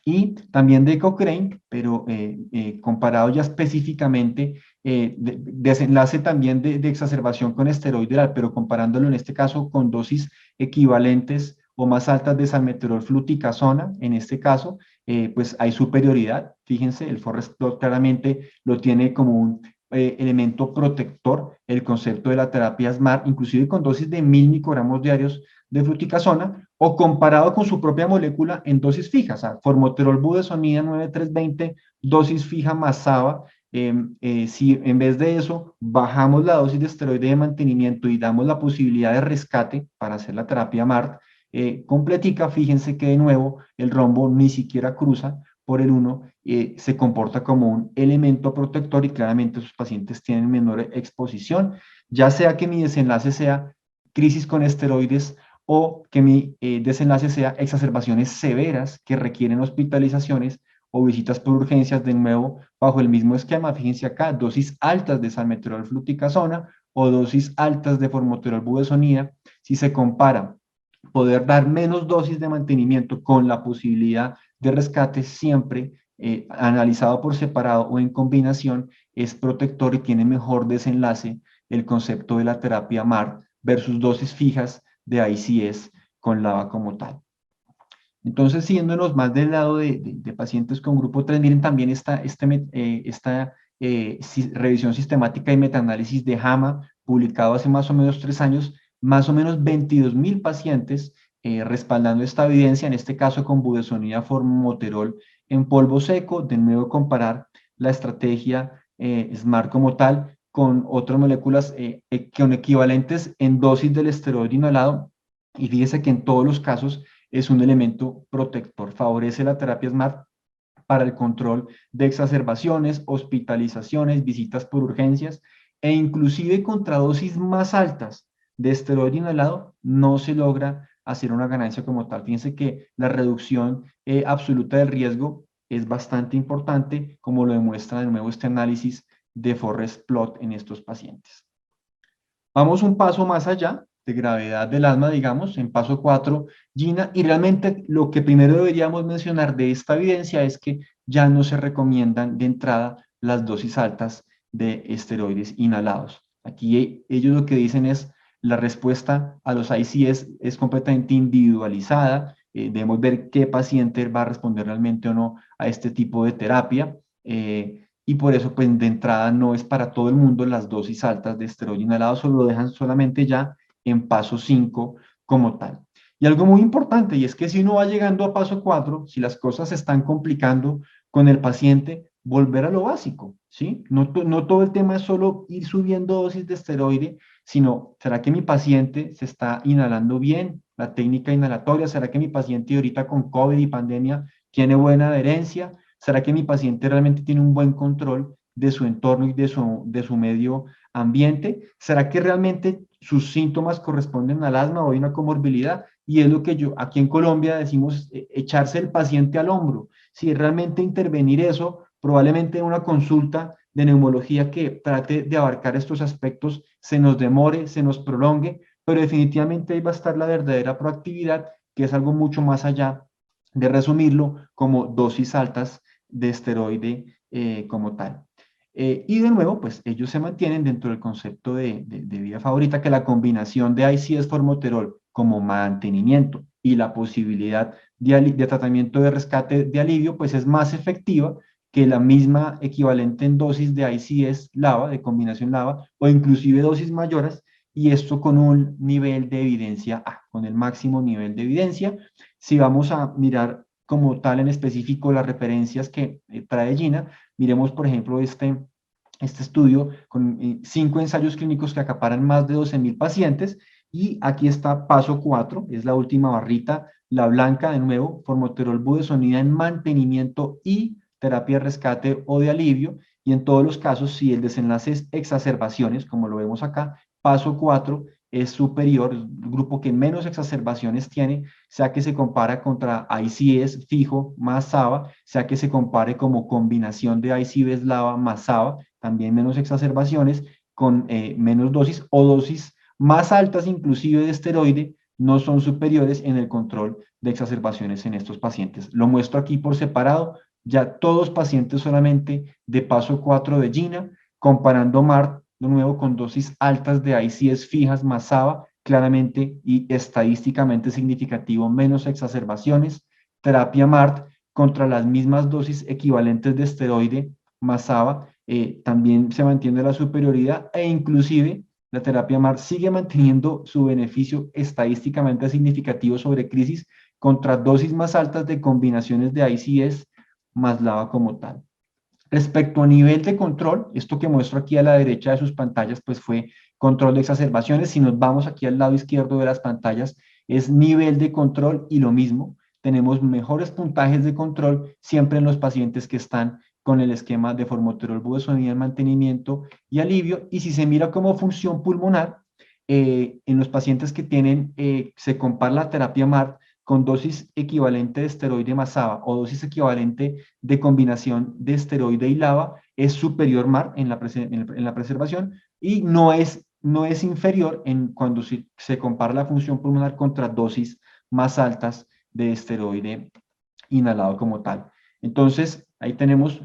Y también de Cochrane, pero comparado ya específicamente, desenlace también de exacerbación con esteroide oral, pero comparándolo en este caso con dosis equivalentes o más altas de salmeterol fluticasona, en este caso, pues hay superioridad. Fíjense, el Forest Plot claramente lo tiene como un elemento protector, el concepto de la terapia SMART, inclusive con dosis de 1000 microgramos diarios de fluticasona, o comparado con su propia molécula en dosis fijas, o sea, formoterol budesonida 9320, dosis fija más SABA. Si en vez de eso bajamos la dosis de esteroide de mantenimiento y damos la posibilidad de rescate para hacer la terapia MART completica, fíjense que de nuevo el rombo ni siquiera cruza por el 1, se comporta como un elemento protector, y claramente sus pacientes tienen menor exposición, ya sea que mi desenlace sea crisis con esteroides o que mi desenlace sea exacerbaciones severas que requieren hospitalizaciones o visitas por urgencias, de nuevo bajo el mismo esquema. Fíjense acá, dosis altas de salmeterol fluticasona o dosis altas de formoterol budesonida. Si se compara poder dar menos dosis de mantenimiento con la posibilidad de rescate, siempre analizado por separado o en combinación, es protector y tiene mejor desenlace el concepto de la terapia MART versus dosis fijas de ICS con LABA como tal. Entonces, yéndonos más del lado de pacientes con grupo 3, miren también esta revisión sistemática y metaanálisis de JAMA, publicado hace más o menos 3 años, más o menos 22.000 pacientes respaldando esta evidencia, en este caso con budesonida formoterol en polvo seco. De nuevo comparar la estrategia SMART como tal con otras moléculas con equivalentes en dosis del esteroide inhalado, y fíjese que en todos los casos es un elemento protector, favorece la terapia SMART para el control de exacerbaciones, hospitalizaciones, visitas por urgencias, e inclusive contra dosis más altas de esteroide inhalado no se logra hacer una ganancia como tal. Fíjense que la reducción absoluta del riesgo es bastante importante, como lo demuestra de nuevo este análisis de Forest Plot en estos pacientes. Vamos un paso más allá de gravedad del asma, digamos, en paso 4, Gina, y realmente lo que primero deberíamos mencionar de esta evidencia es que ya no se recomiendan de entrada las dosis altas de esteroides inhalados. Aquí ellos lo que dicen es, la respuesta a los ICS es completamente individualizada, debemos ver qué paciente va a responder realmente o no a este tipo de terapia, y por eso pues de entrada no es para todo el mundo las dosis altas de esteroide inhalado, solo lo dejan solamente ya en paso 5 como tal. Y algo muy importante, y es que si uno va llegando a paso 4, si las cosas se están complicando con el paciente, volver a lo básico, ¿sí? No todo el tema es solo ir subiendo dosis de esteroide, sino, ¿será que mi paciente se está inhalando bien la técnica inhalatoria? ¿Será que mi paciente ahorita con COVID y pandemia tiene buena adherencia? ¿Será que mi paciente realmente tiene un buen control de su entorno y de su medio ambiente? ¿Será que realmente sus síntomas corresponden al asma o hay una comorbilidad? Y es lo que yo, aquí en Colombia decimos, echarse el paciente al hombro. Si realmente intervenir eso, probablemente en una consulta de neumología que trate de abarcar estos aspectos, se nos demore, se nos prolongue, pero definitivamente ahí va a estar la verdadera proactividad, que es algo mucho más allá de resumirlo como dosis altas de esteroide como tal. Y de nuevo, pues ellos se mantienen dentro del concepto de vía favorita, que la combinación de ICS formoterol como mantenimiento y la posibilidad de tratamiento de rescate de alivio, pues es más efectiva que la misma equivalente en dosis de ICS LAVA, de combinación LAVA, o inclusive dosis mayores, y esto con un nivel de evidencia A, con el máximo nivel de evidencia. Si vamos a mirar como tal en específico las referencias que trae Gina, miremos por ejemplo este estudio con 5 ensayos clínicos que acaparan más de 12.000 pacientes, y aquí está paso 4, es la última barrita, la blanca de nuevo, formoterol budesonida en mantenimiento y terapia de rescate o de alivio, y en todos los casos, si el desenlace es exacerbaciones, como lo vemos acá, paso 4 es superior, el grupo que menos exacerbaciones tiene, sea que se compara contra ICS fijo más SABA, sea que se compare como combinación de ICS LAVA más SABA, también menos exacerbaciones, con menos dosis o dosis más altas inclusive de esteroide, no son superiores en el control de exacerbaciones en estos pacientes. Lo muestro aquí por separado, ya todos pacientes solamente de paso 4 de Gina, comparando MART de nuevo con dosis altas de ICS fijas más SABA, claramente y estadísticamente significativo, menos exacerbaciones, terapia MART contra las mismas dosis equivalentes de esteroide más SABA, también se mantiene la superioridad, e inclusive la terapia MART sigue manteniendo su beneficio estadísticamente significativo sobre crisis contra dosis más altas de combinaciones de ICS más LAVA como tal. Respecto a nivel de control, esto que muestro aquí a la derecha de sus pantallas, pues fue control de exacerbaciones. Si nos vamos aquí al lado izquierdo de las pantallas, es nivel de control, y lo mismo, tenemos mejores puntajes de control siempre en los pacientes que están con el esquema de formoterol budesonida en mantenimiento y alivio. Y si se mira como función pulmonar, en los pacientes que tienen, se compara la terapia MART con dosis equivalente de esteroide más SABA o dosis equivalente de combinación de esteroide y LAVA, es superior MART en la preservación, y no es inferior cuando se compara la función pulmonar contra dosis más altas de esteroide inhalado como tal. Entonces, ahí tenemos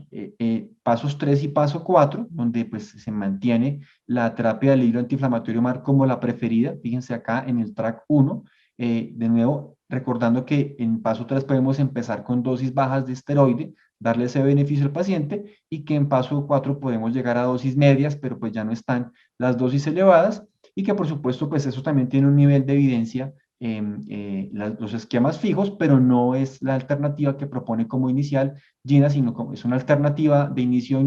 pasos 3 y paso 4, donde pues se mantiene la terapia del hilo antiinflamatorio MART como la preferida. Fíjense acá en el track 1, de nuevo, recordando que en paso 3 podemos empezar con dosis bajas de esteroide, darle ese beneficio al paciente, y que en paso 4 podemos llegar a dosis medias, pero pues ya no están las dosis elevadas, y que por supuesto pues eso también tiene un nivel de evidencia, los esquemas fijos, pero no es la alternativa que propone como inicial Gina, sino como es una alternativa de inicio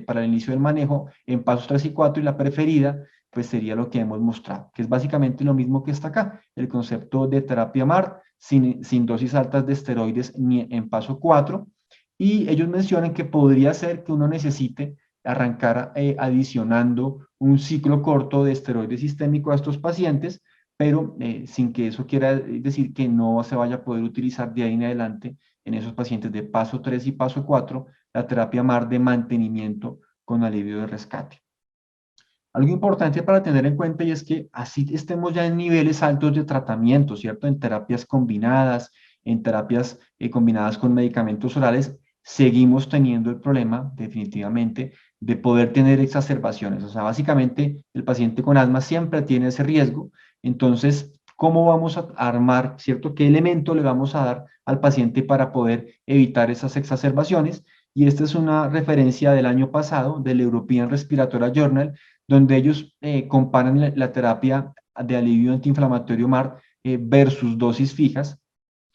para el inicio del manejo en pasos 3 y 4, y la preferida pues sería lo que hemos mostrado, que es básicamente lo mismo que está acá, el concepto de terapia MART sin dosis altas de esteroides ni en paso 4, y ellos mencionan que podría ser que uno necesite arrancar adicionando un ciclo corto de esteroide sistémico a estos pacientes, pero sin que eso quiera decir que no se vaya a poder utilizar de ahí en adelante en esos pacientes de paso 3 y paso 4 la terapia MAR de mantenimiento con alivio de rescate. Algo importante para tener en cuenta, y es que así estemos ya en niveles altos de tratamiento, ¿cierto? En terapias combinadas, en terapias combinadas con medicamentos orales, seguimos teniendo el problema definitivamente de poder tener exacerbaciones. O sea, básicamente el paciente con asma siempre tiene ese riesgo. Entonces, ¿cómo vamos a armar, cierto? ¿Qué elemento le vamos a dar al paciente para poder evitar esas exacerbaciones? Y esta es una referencia del año pasado del European Respiratory Journal, donde ellos comparan la terapia de alivio antiinflamatorio MART versus dosis fijas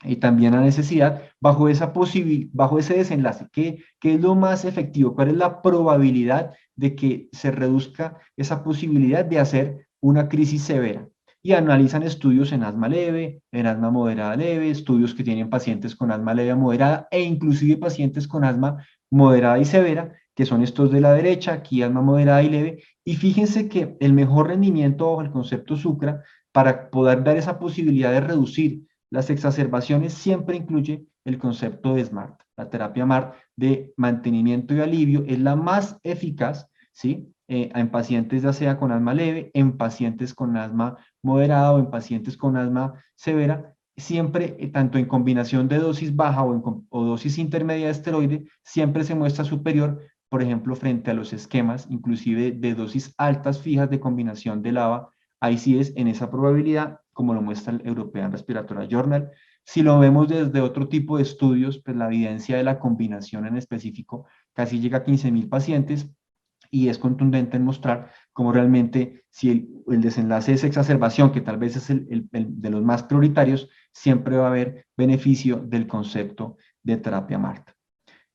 y también la necesidad bajo ese desenlace. ¿Qué es lo más efectivo? ¿Cuál es la probabilidad de que se reduzca esa posibilidad de hacer una crisis severa? Y analizan estudios en asma leve, en asma moderada leve, estudios que tienen pacientes con asma leve a moderada e inclusive pacientes con asma moderada y severa, que son estos de la derecha, aquí asma moderada y leve. Y fíjense que el mejor rendimiento bajo el concepto SUCRA para poder dar esa posibilidad de reducir las exacerbaciones siempre incluye el concepto de SMART. La terapia MART de mantenimiento y alivio es la más eficaz, ¿sí? En pacientes ya sea con asma leve, en pacientes con asma moderada o en pacientes con asma severa, siempre, tanto en combinación de dosis baja o dosis intermedia de esteroide, siempre se muestra superior, por ejemplo, frente a los esquemas, inclusive de dosis altas fijas de combinación de LAVA. Ahí sí es en esa probabilidad, como lo muestra el European Respiratory Journal. Si lo vemos desde otro tipo de estudios, pues la evidencia de la combinación en específico casi llega a 15.000 pacientes y es contundente en mostrar cómo realmente si el desenlace es exacerbación, que tal vez es el de los más prioritarios, siempre va a haber beneficio del concepto de terapia MART.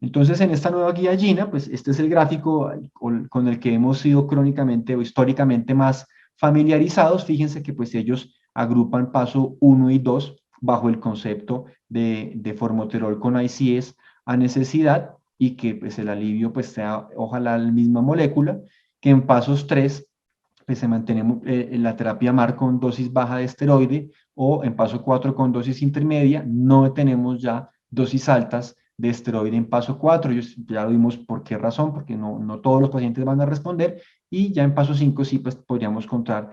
Entonces, en esta nueva guía GINA, pues este es el gráfico con el que hemos sido crónicamente o históricamente más familiarizados. Fíjense que pues ellos agrupan paso 1 y 2 bajo el concepto de formoterol con ICS a necesidad y que pues el alivio pues sea ojalá la misma molécula, que en pasos 3 pues se mantenemos la terapia MAR con dosis baja de esteroide o en paso 4 con dosis intermedia, no tenemos ya dosis altas de esteroide en paso 4, ya lo vimos por qué razón, porque no todos los pacientes van a responder, y ya en paso 5 sí pues podríamos contar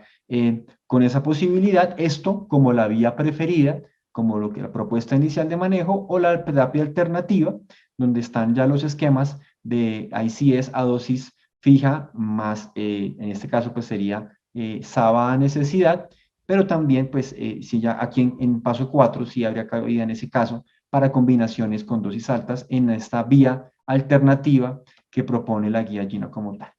con esa posibilidad, esto como la vía preferida, como lo que la propuesta inicial de manejo o la terapia alternativa, donde están ya los esquemas de ICS a dosis fija, más en este caso pues sería SABA a necesidad, pero también pues si ya aquí en paso 4 sí habría cabida en ese caso para combinaciones con dosis altas en esta vía alternativa que propone la guía GINA como tal.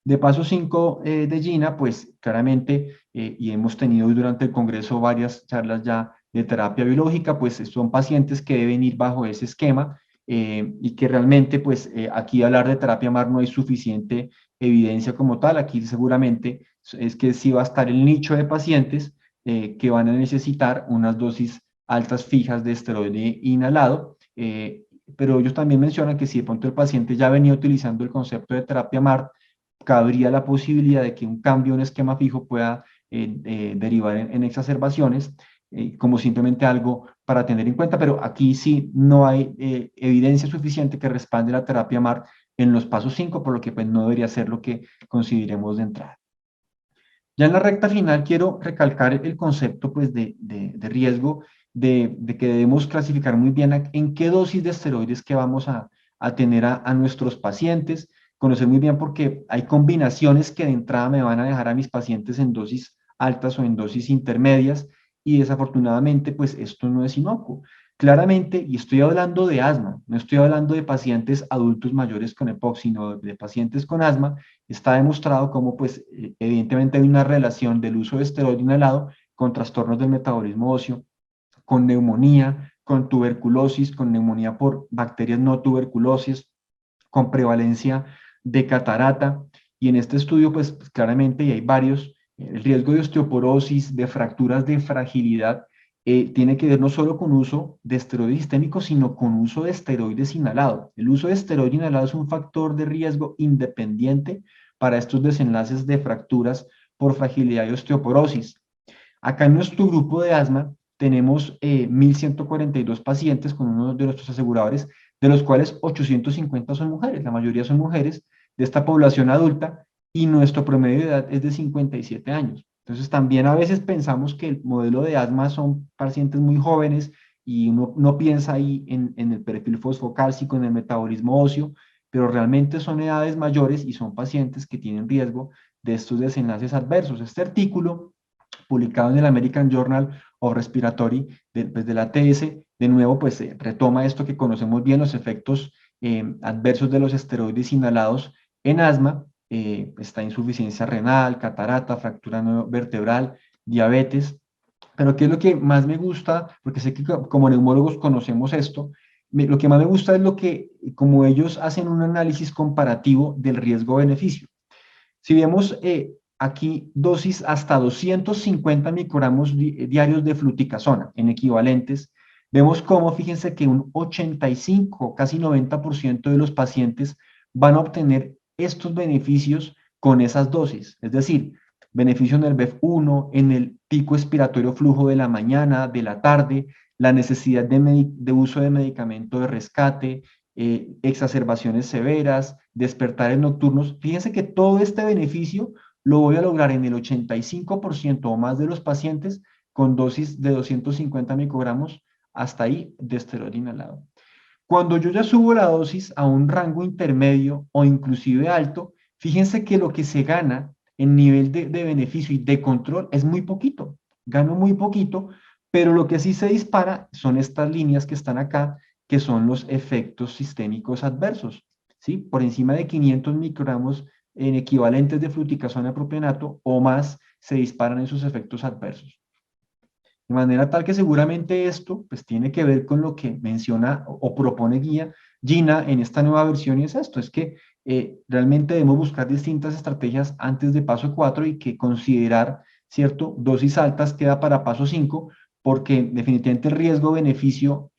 De paso 5 de GINA, pues claramente, y hemos tenido durante el Congreso varias charlas ya de terapia biológica, pues son pacientes que deben ir bajo ese esquema y que realmente, pues aquí hablar de terapia MAR no hay suficiente evidencia como tal, aquí seguramente es que sí va a estar el nicho de pacientes que van a necesitar unas dosis altas fijas de esteroide inhalado, pero ellos también mencionan que si de pronto el paciente ya venía utilizando el concepto de terapia MAR, cabría la posibilidad de que un cambio en esquema fijo pueda derivar en exacerbaciones, como simplemente algo para tener en cuenta, pero aquí sí no hay evidencia suficiente que respalde la terapia MAR en los pasos 5, por lo que pues, no debería ser lo que consideremos de entrada. Ya en la recta final quiero recalcar el concepto pues, de riesgo, de que debemos clasificar muy bien en qué dosis de esteroides que vamos a tener a nuestros pacientes, conocer muy bien porque hay combinaciones que de entrada me van a dejar a mis pacientes en dosis altas o en dosis intermedias y desafortunadamente pues esto no es inocuo. Claramente, y estoy hablando de asma, no estoy hablando de pacientes adultos mayores con EPOC, sino de pacientes con asma, está demostrado cómo pues evidentemente hay una relación del uso de esteroide inhalado con trastornos del metabolismo óseo, con neumonía, con tuberculosis, con neumonía por bacterias no tuberculosis, con prevalencia de catarata. Y en este estudio, pues claramente, y hay varios, el riesgo de osteoporosis, de fracturas de fragilidad, tiene que ver no solo con uso de esteroides sistémicos, sino con uso de esteroides inhalados. El uso de esteroide inhalado es un factor de riesgo independiente para estos desenlaces de fracturas por fragilidad y osteoporosis. Acá en nuestro grupo de asma tenemos 1.142 pacientes con uno de nuestros aseguradores, de los cuales 850 son mujeres, la mayoría son mujeres de esta población adulta y nuestro promedio de edad es de 57 años. Entonces también a veces pensamos que el modelo de asma son pacientes muy jóvenes y uno no piensa ahí en el perfil fosfocálcico, en el metabolismo óseo, pero realmente son edades mayores y son pacientes que tienen riesgo de estos desenlaces adversos. Este artículo, publicado en el American Journal of Respiratory de la ATS, de nuevo, pues retoma esto que conocemos bien, los efectos adversos de los esteroides inhalados en asma. Está insuficiencia renal, catarata, fractura vertebral, diabetes. Pero ¿qué es lo que más me gusta? Porque sé que como neumólogos conocemos esto. Lo que más me gusta es lo que, como ellos hacen un análisis comparativo del riesgo-beneficio. Si vemos aquí dosis hasta 250 microgramos diarios de fluticasona en equivalentes, vemos cómo, fíjense que un 85, casi 90% de los pacientes van a obtener estos beneficios con esas dosis. Es decir, beneficio en el BEF1, en el pico expiratorio flujo de la mañana, de la tarde, la necesidad de uso de medicamento de rescate, exacerbaciones severas, despertares nocturnos. Fíjense que todo este beneficio lo voy a lograr en el 85% o más de los pacientes con dosis de 250 microgramos hasta ahí de esteroide inhalado. Cuando yo ya subo la dosis a un rango intermedio o inclusive alto, fíjense que lo que se gana en nivel de beneficio y de control es muy poquito. Gano muy poquito, pero lo que sí se dispara son estas líneas que están acá, que son los efectos sistémicos adversos. ¿Sí? Por encima de 500 microgramos en equivalentes de fluticasona propionato o más se disparan esos efectos adversos. De manera tal que seguramente esto pues tiene que ver con lo que menciona o propone Gina en esta nueva versión, y es esto, es que realmente debemos buscar distintas estrategias antes de paso 4 y que considerar, ¿cierto? Dosis altas queda para paso 5 porque definitivamente el riesgo-beneficio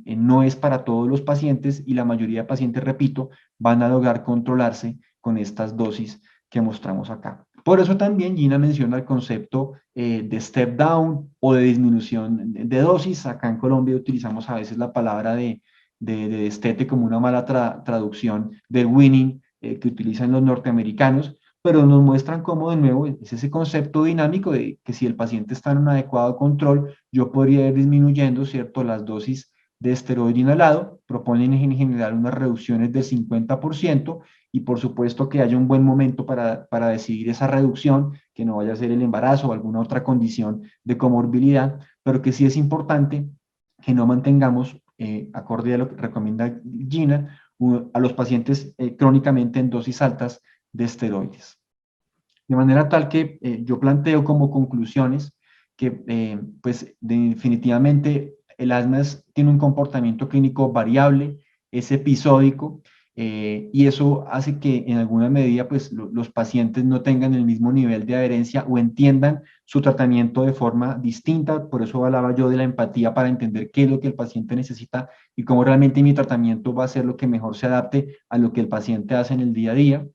no es para todos los pacientes y la mayoría de pacientes, repito, van a lograr controlarse con estas dosis que mostramos acá. Por eso también Gina menciona el concepto de step down o de disminución de dosis. Acá en Colombia utilizamos a veces la palabra de destete como una mala traducción del winning que utilizan los norteamericanos, pero nos muestran cómo de nuevo es ese concepto dinámico de que si el paciente está en un adecuado control, yo podría ir disminuyendo, ¿cierto?, las dosis de esteroide inhalado, proponen en general unas reducciones del 50% y por supuesto que haya un buen momento para decidir esa reducción, que no vaya a ser el embarazo o alguna otra condición de comorbilidad, pero que sí es importante que no mantengamos, acorde a lo que recomienda Gina, a los pacientes crónicamente en dosis altas de esteroides. De manera tal que yo planteo como conclusiones que pues definitivamente el asma tiene un comportamiento clínico variable, es episódico, y eso hace que en alguna medida pues los pacientes no tengan el mismo nivel de adherencia o entiendan su tratamiento de forma distinta. Por eso hablaba yo de la empatía para entender qué es lo que el paciente necesita y cómo realmente mi tratamiento va a ser lo que mejor se adapte a lo que el paciente hace en el día a día.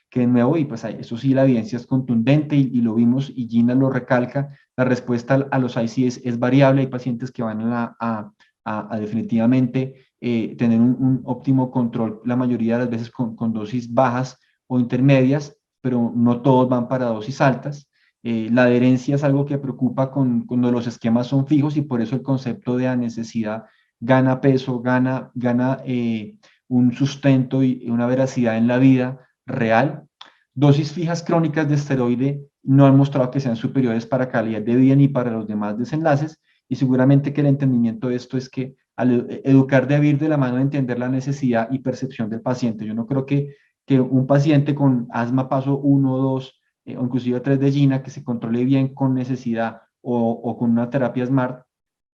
Que de nuevo, y pues eso sí, la evidencia es contundente y lo vimos y Gina lo recalca, la respuesta a los IC es variable, hay pacientes que van a definitivamente tener un óptimo control la mayoría de las veces con dosis bajas o intermedias, pero no todos van para dosis altas. La adherencia es algo que preocupa cuando los esquemas son fijos y por eso el concepto de necesidad gana peso, gana un sustento y una veracidad en la vida real. Dosis fijas crónicas de esteroide no han mostrado que sean superiores para calidad de vida ni para los demás desenlaces, y seguramente que el entendimiento de esto es que al educar debe ir de la mano de entender la necesidad y percepción del paciente. Yo no creo que un paciente con asma paso 1 o 2, o inclusive 3 de Gina, que se controle bien con necesidad o con una terapia SMART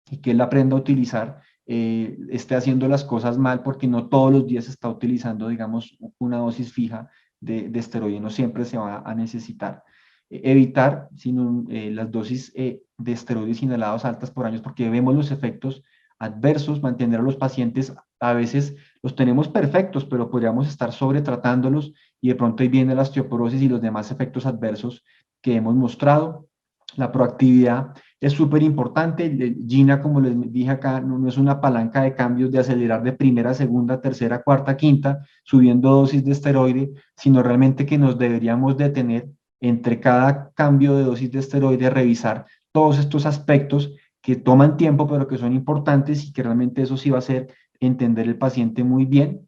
y que él aprenda a utilizar, esté haciendo las cosas mal porque no todos los días está utilizando, digamos, una dosis fija de esteroide, no siempre se va a necesitar. Evitar las dosis de esteroides inhalados altas por años porque vemos los efectos adversos, mantener a los pacientes, a veces los tenemos perfectos, pero podríamos estar sobretratándolos y de pronto ahí viene la osteoporosis y los demás efectos adversos que hemos mostrado. La proactividad es súper importante. Gina, como les dije acá, no es una palanca de cambios de acelerar de primera, segunda, tercera, cuarta, quinta, subiendo dosis de esteroide, sino realmente que nos deberíamos detener entre cada cambio de dosis de esteroide, revisar todos estos aspectos que toman tiempo, pero que son importantes y que realmente eso sí va a hacer entender el paciente muy bien.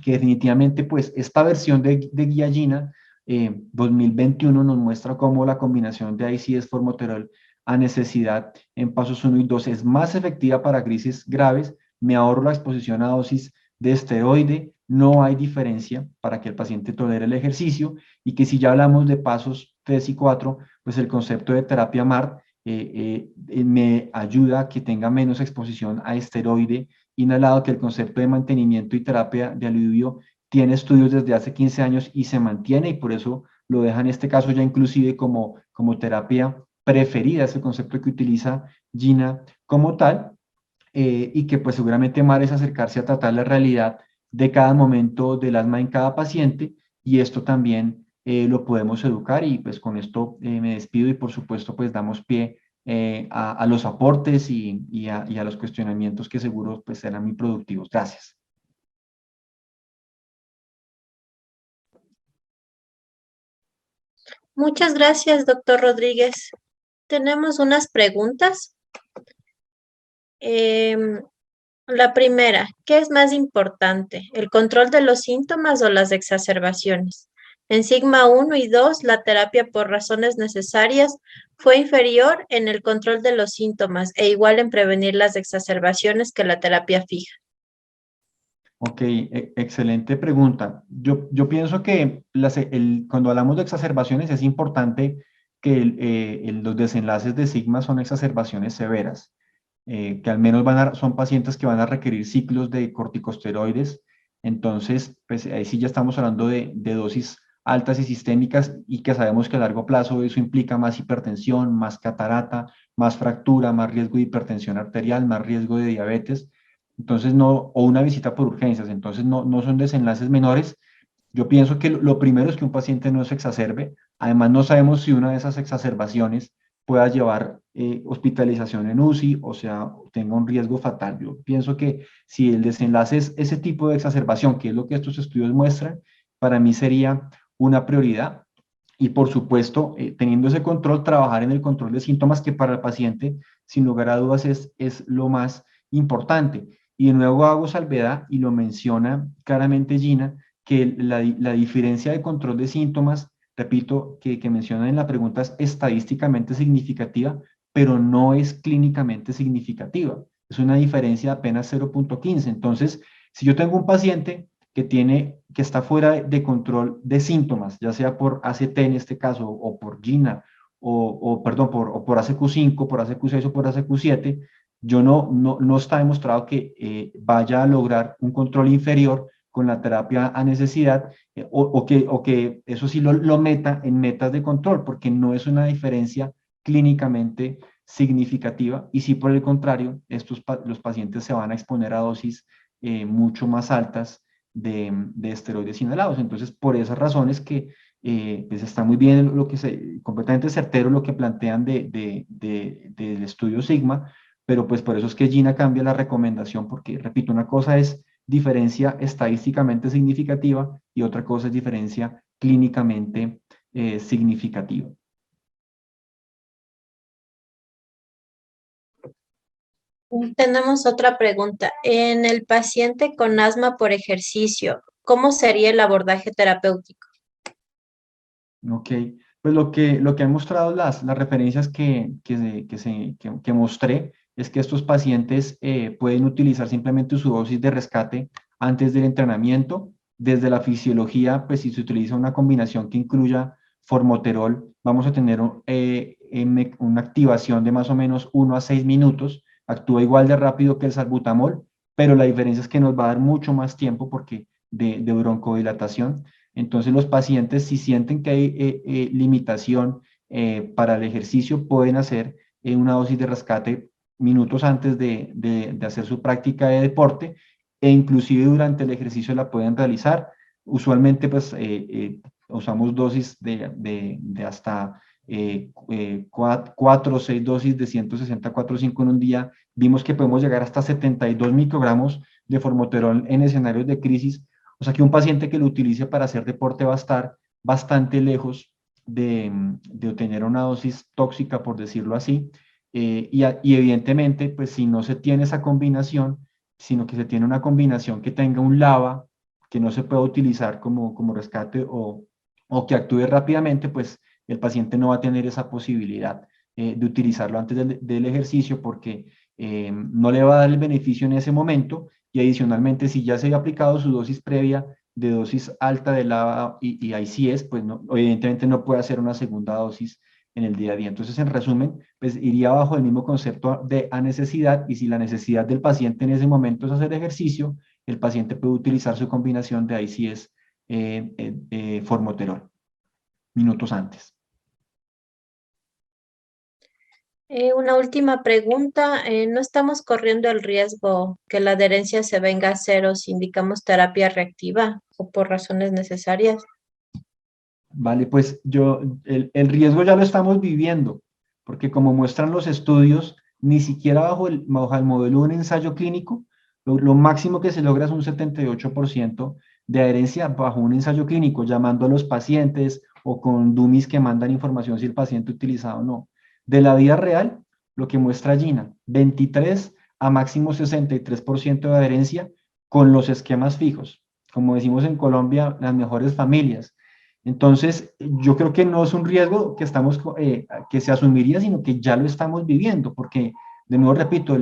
que definitivamente pues esta versión de guía GINA 2021 nos muestra cómo la combinación de ICS formoterol a necesidad en pasos 1 y 2 es más efectiva para crisis graves, me ahorro la exposición a dosis de esteroide, no hay diferencia para que el paciente tolere el ejercicio y que si ya hablamos de pasos 3 y 4, pues el concepto de terapia MART me ayuda a que tenga menos exposición a esteroide inhalado, que el concepto de mantenimiento y terapia de alivio tiene estudios desde hace 15 años y se mantiene y por eso lo deja en este caso ya inclusive como terapia preferida, es el concepto que utiliza Gina como tal, y que pues seguramente MAR es acercarse a tratar la realidad de cada momento del asma en cada paciente y esto también lo podemos educar y pues con esto me despido y por supuesto pues damos pie a los aportes y a los cuestionamientos que seguro pues serán muy productivos. Gracias. Muchas gracias, doctor Rodríguez. Tenemos unas preguntas. Em, la primera, ¿qué es más importante, el control de los síntomas o las exacerbaciones? En Sigma 1 y 2, la terapia por razones necesarias fue inferior en el control de los síntomas e igual en prevenir las exacerbaciones que la terapia fija. Ok, excelente pregunta. Yo pienso que cuando hablamos de exacerbaciones es importante que los desenlaces de sigma son exacerbaciones severas, que al menos son pacientes que van a requerir ciclos de corticosteroides. Entonces, pues ahí sí ya estamos hablando de dosis altas y sistémicas y que sabemos que a largo plazo eso implica más hipertensión, más catarata, más fractura, más riesgo de hipertensión arterial, más riesgo de diabetes. Entonces, no, o una visita por urgencias, entonces no son desenlaces menores. Yo pienso que lo primero es que un paciente no se exacerbe. Además, no sabemos si una de esas exacerbaciones pueda llevar hospitalización en UCI, o sea, tenga un riesgo fatal. Yo pienso que si el desenlace es ese tipo de exacerbación, que es lo que estos estudios muestran, para mí sería una prioridad. Y por supuesto, teniendo ese control, trabajar en el control de síntomas, que para el paciente, sin lugar a dudas, es lo más importante. Y de nuevo hago salvedad, y lo menciona claramente Gina, que la diferencia de control de síntomas, repito, que menciona en la pregunta, es estadísticamente significativa, pero no es clínicamente significativa. Es una diferencia de apenas 0,15. Entonces, si yo tengo un paciente que está fuera de control de síntomas, ya sea por ACT en este caso, o por GINA, perdón, o por ACQ5, por ACQ6 o por ACQ7, no está demostrado que vaya a lograr un control inferior con la terapia a necesidad, o que eso sí lo meta en metas de control, porque no es una diferencia clínicamente significativa, y si por el contrario, los pacientes se van a exponer a dosis mucho más altas de esteroides inhalados. Entonces, por esas razones que pues está muy bien completamente certero lo que plantean del estudio Sigma, pero pues por eso es que Gina cambia la recomendación, porque, repito, una cosa es diferencia estadísticamente significativa y otra cosa es diferencia clínicamente significativa. Tenemos otra pregunta. En el paciente con asma por ejercicio, ¿cómo sería el abordaje terapéutico? Ok, pues lo que han mostrado las referencias que mostré es que estos pacientes pueden utilizar simplemente su dosis de rescate antes del entrenamiento. Desde la fisiología, pues si se utiliza una combinación que incluya formoterol, vamos a tener una activación de más o menos 1 a 6 minutos. Actúa igual de rápido que el salbutamol, pero la diferencia es que nos va a dar mucho más tiempo porque de broncodilatación. Entonces, los pacientes, si sienten que hay limitación para el ejercicio, pueden hacer una dosis de rescate minutos antes de hacer su práctica de deporte, e inclusive durante el ejercicio la pueden realizar. Usualmente, pues, usamos dosis de hasta 4 o 6 dosis de 160 4,5 en un día. Vimos que podemos llegar hasta 72 microgramos de formoterol en escenarios de crisis, o sea que un paciente que lo utilice para hacer deporte va a estar bastante lejos de obtener una dosis tóxica, por decirlo así. Y evidentemente, pues si no se tiene esa combinación, sino que se tiene una combinación que tenga un LABA que no se pueda utilizar como rescate o que actúe rápidamente, pues el paciente no va a tener esa posibilidad de utilizarlo antes del ejercicio porque no le va a dar el beneficio en ese momento y adicionalmente si ya se había aplicado su dosis previa de dosis alta de la y ICS, pues no, evidentemente no puede hacer una segunda dosis en el día a día. Entonces, en resumen, pues iría bajo el mismo concepto de a necesidad y si la necesidad del paciente en ese momento es hacer ejercicio, el paciente puede utilizar su combinación de ICS formoterol minutos antes. Una última pregunta. ¿No estamos corriendo el riesgo que la adherencia se venga a cero si indicamos terapia reactiva o por razones necesarias? Vale, pues el riesgo ya lo estamos viviendo, porque como muestran los estudios, ni siquiera bajo el modelo de un ensayo clínico, lo máximo que se logra es un 78% de adherencia bajo un ensayo clínico, llamando a los pacientes o con dummies que mandan información si el paciente utilizado o no. De la vida real, lo que muestra Gina, 23 a máximo 63% de adherencia con los esquemas fijos. Como decimos en Colombia, las mejores familias. Entonces, yo creo que no es un riesgo que se asumiría, sino que ya lo estamos viviendo, porque, de nuevo repito,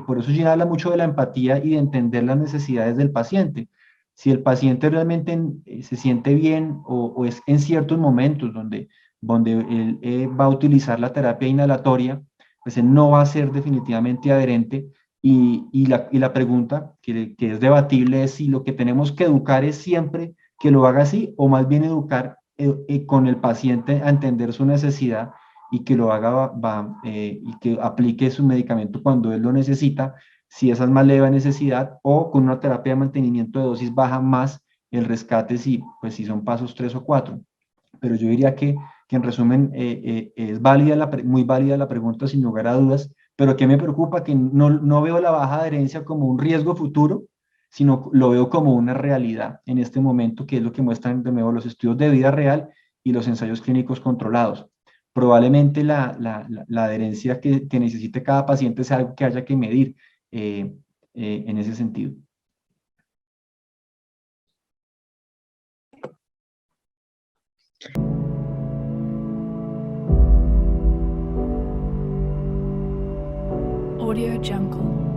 por eso Gina habla mucho de la empatía y de entender las necesidades del paciente. Si el paciente realmente se siente bien o es en ciertos momentos donde él va a utilizar la terapia inhalatoria, pues él no va a ser definitivamente adherente. Y la pregunta que es debatible es si lo que tenemos que educar es siempre que lo haga así o más bien educar con el paciente a entender su necesidad y que lo haga y que aplique su medicamento cuando él lo necesita, si esa es más leve necesidad o con una terapia de mantenimiento de dosis baja más el rescate pues si son pasos 3 o 4. Pero yo diría que en resumen es muy válida la pregunta sin lugar a dudas, pero que me preocupa que no veo la baja adherencia como un riesgo futuro, sino lo veo como una realidad en este momento, que es lo que muestran de nuevo los estudios de vida real y los ensayos clínicos controlados. Probablemente la adherencia que necesite cada paciente sea algo que haya que medir en ese sentido. Audio Jungle.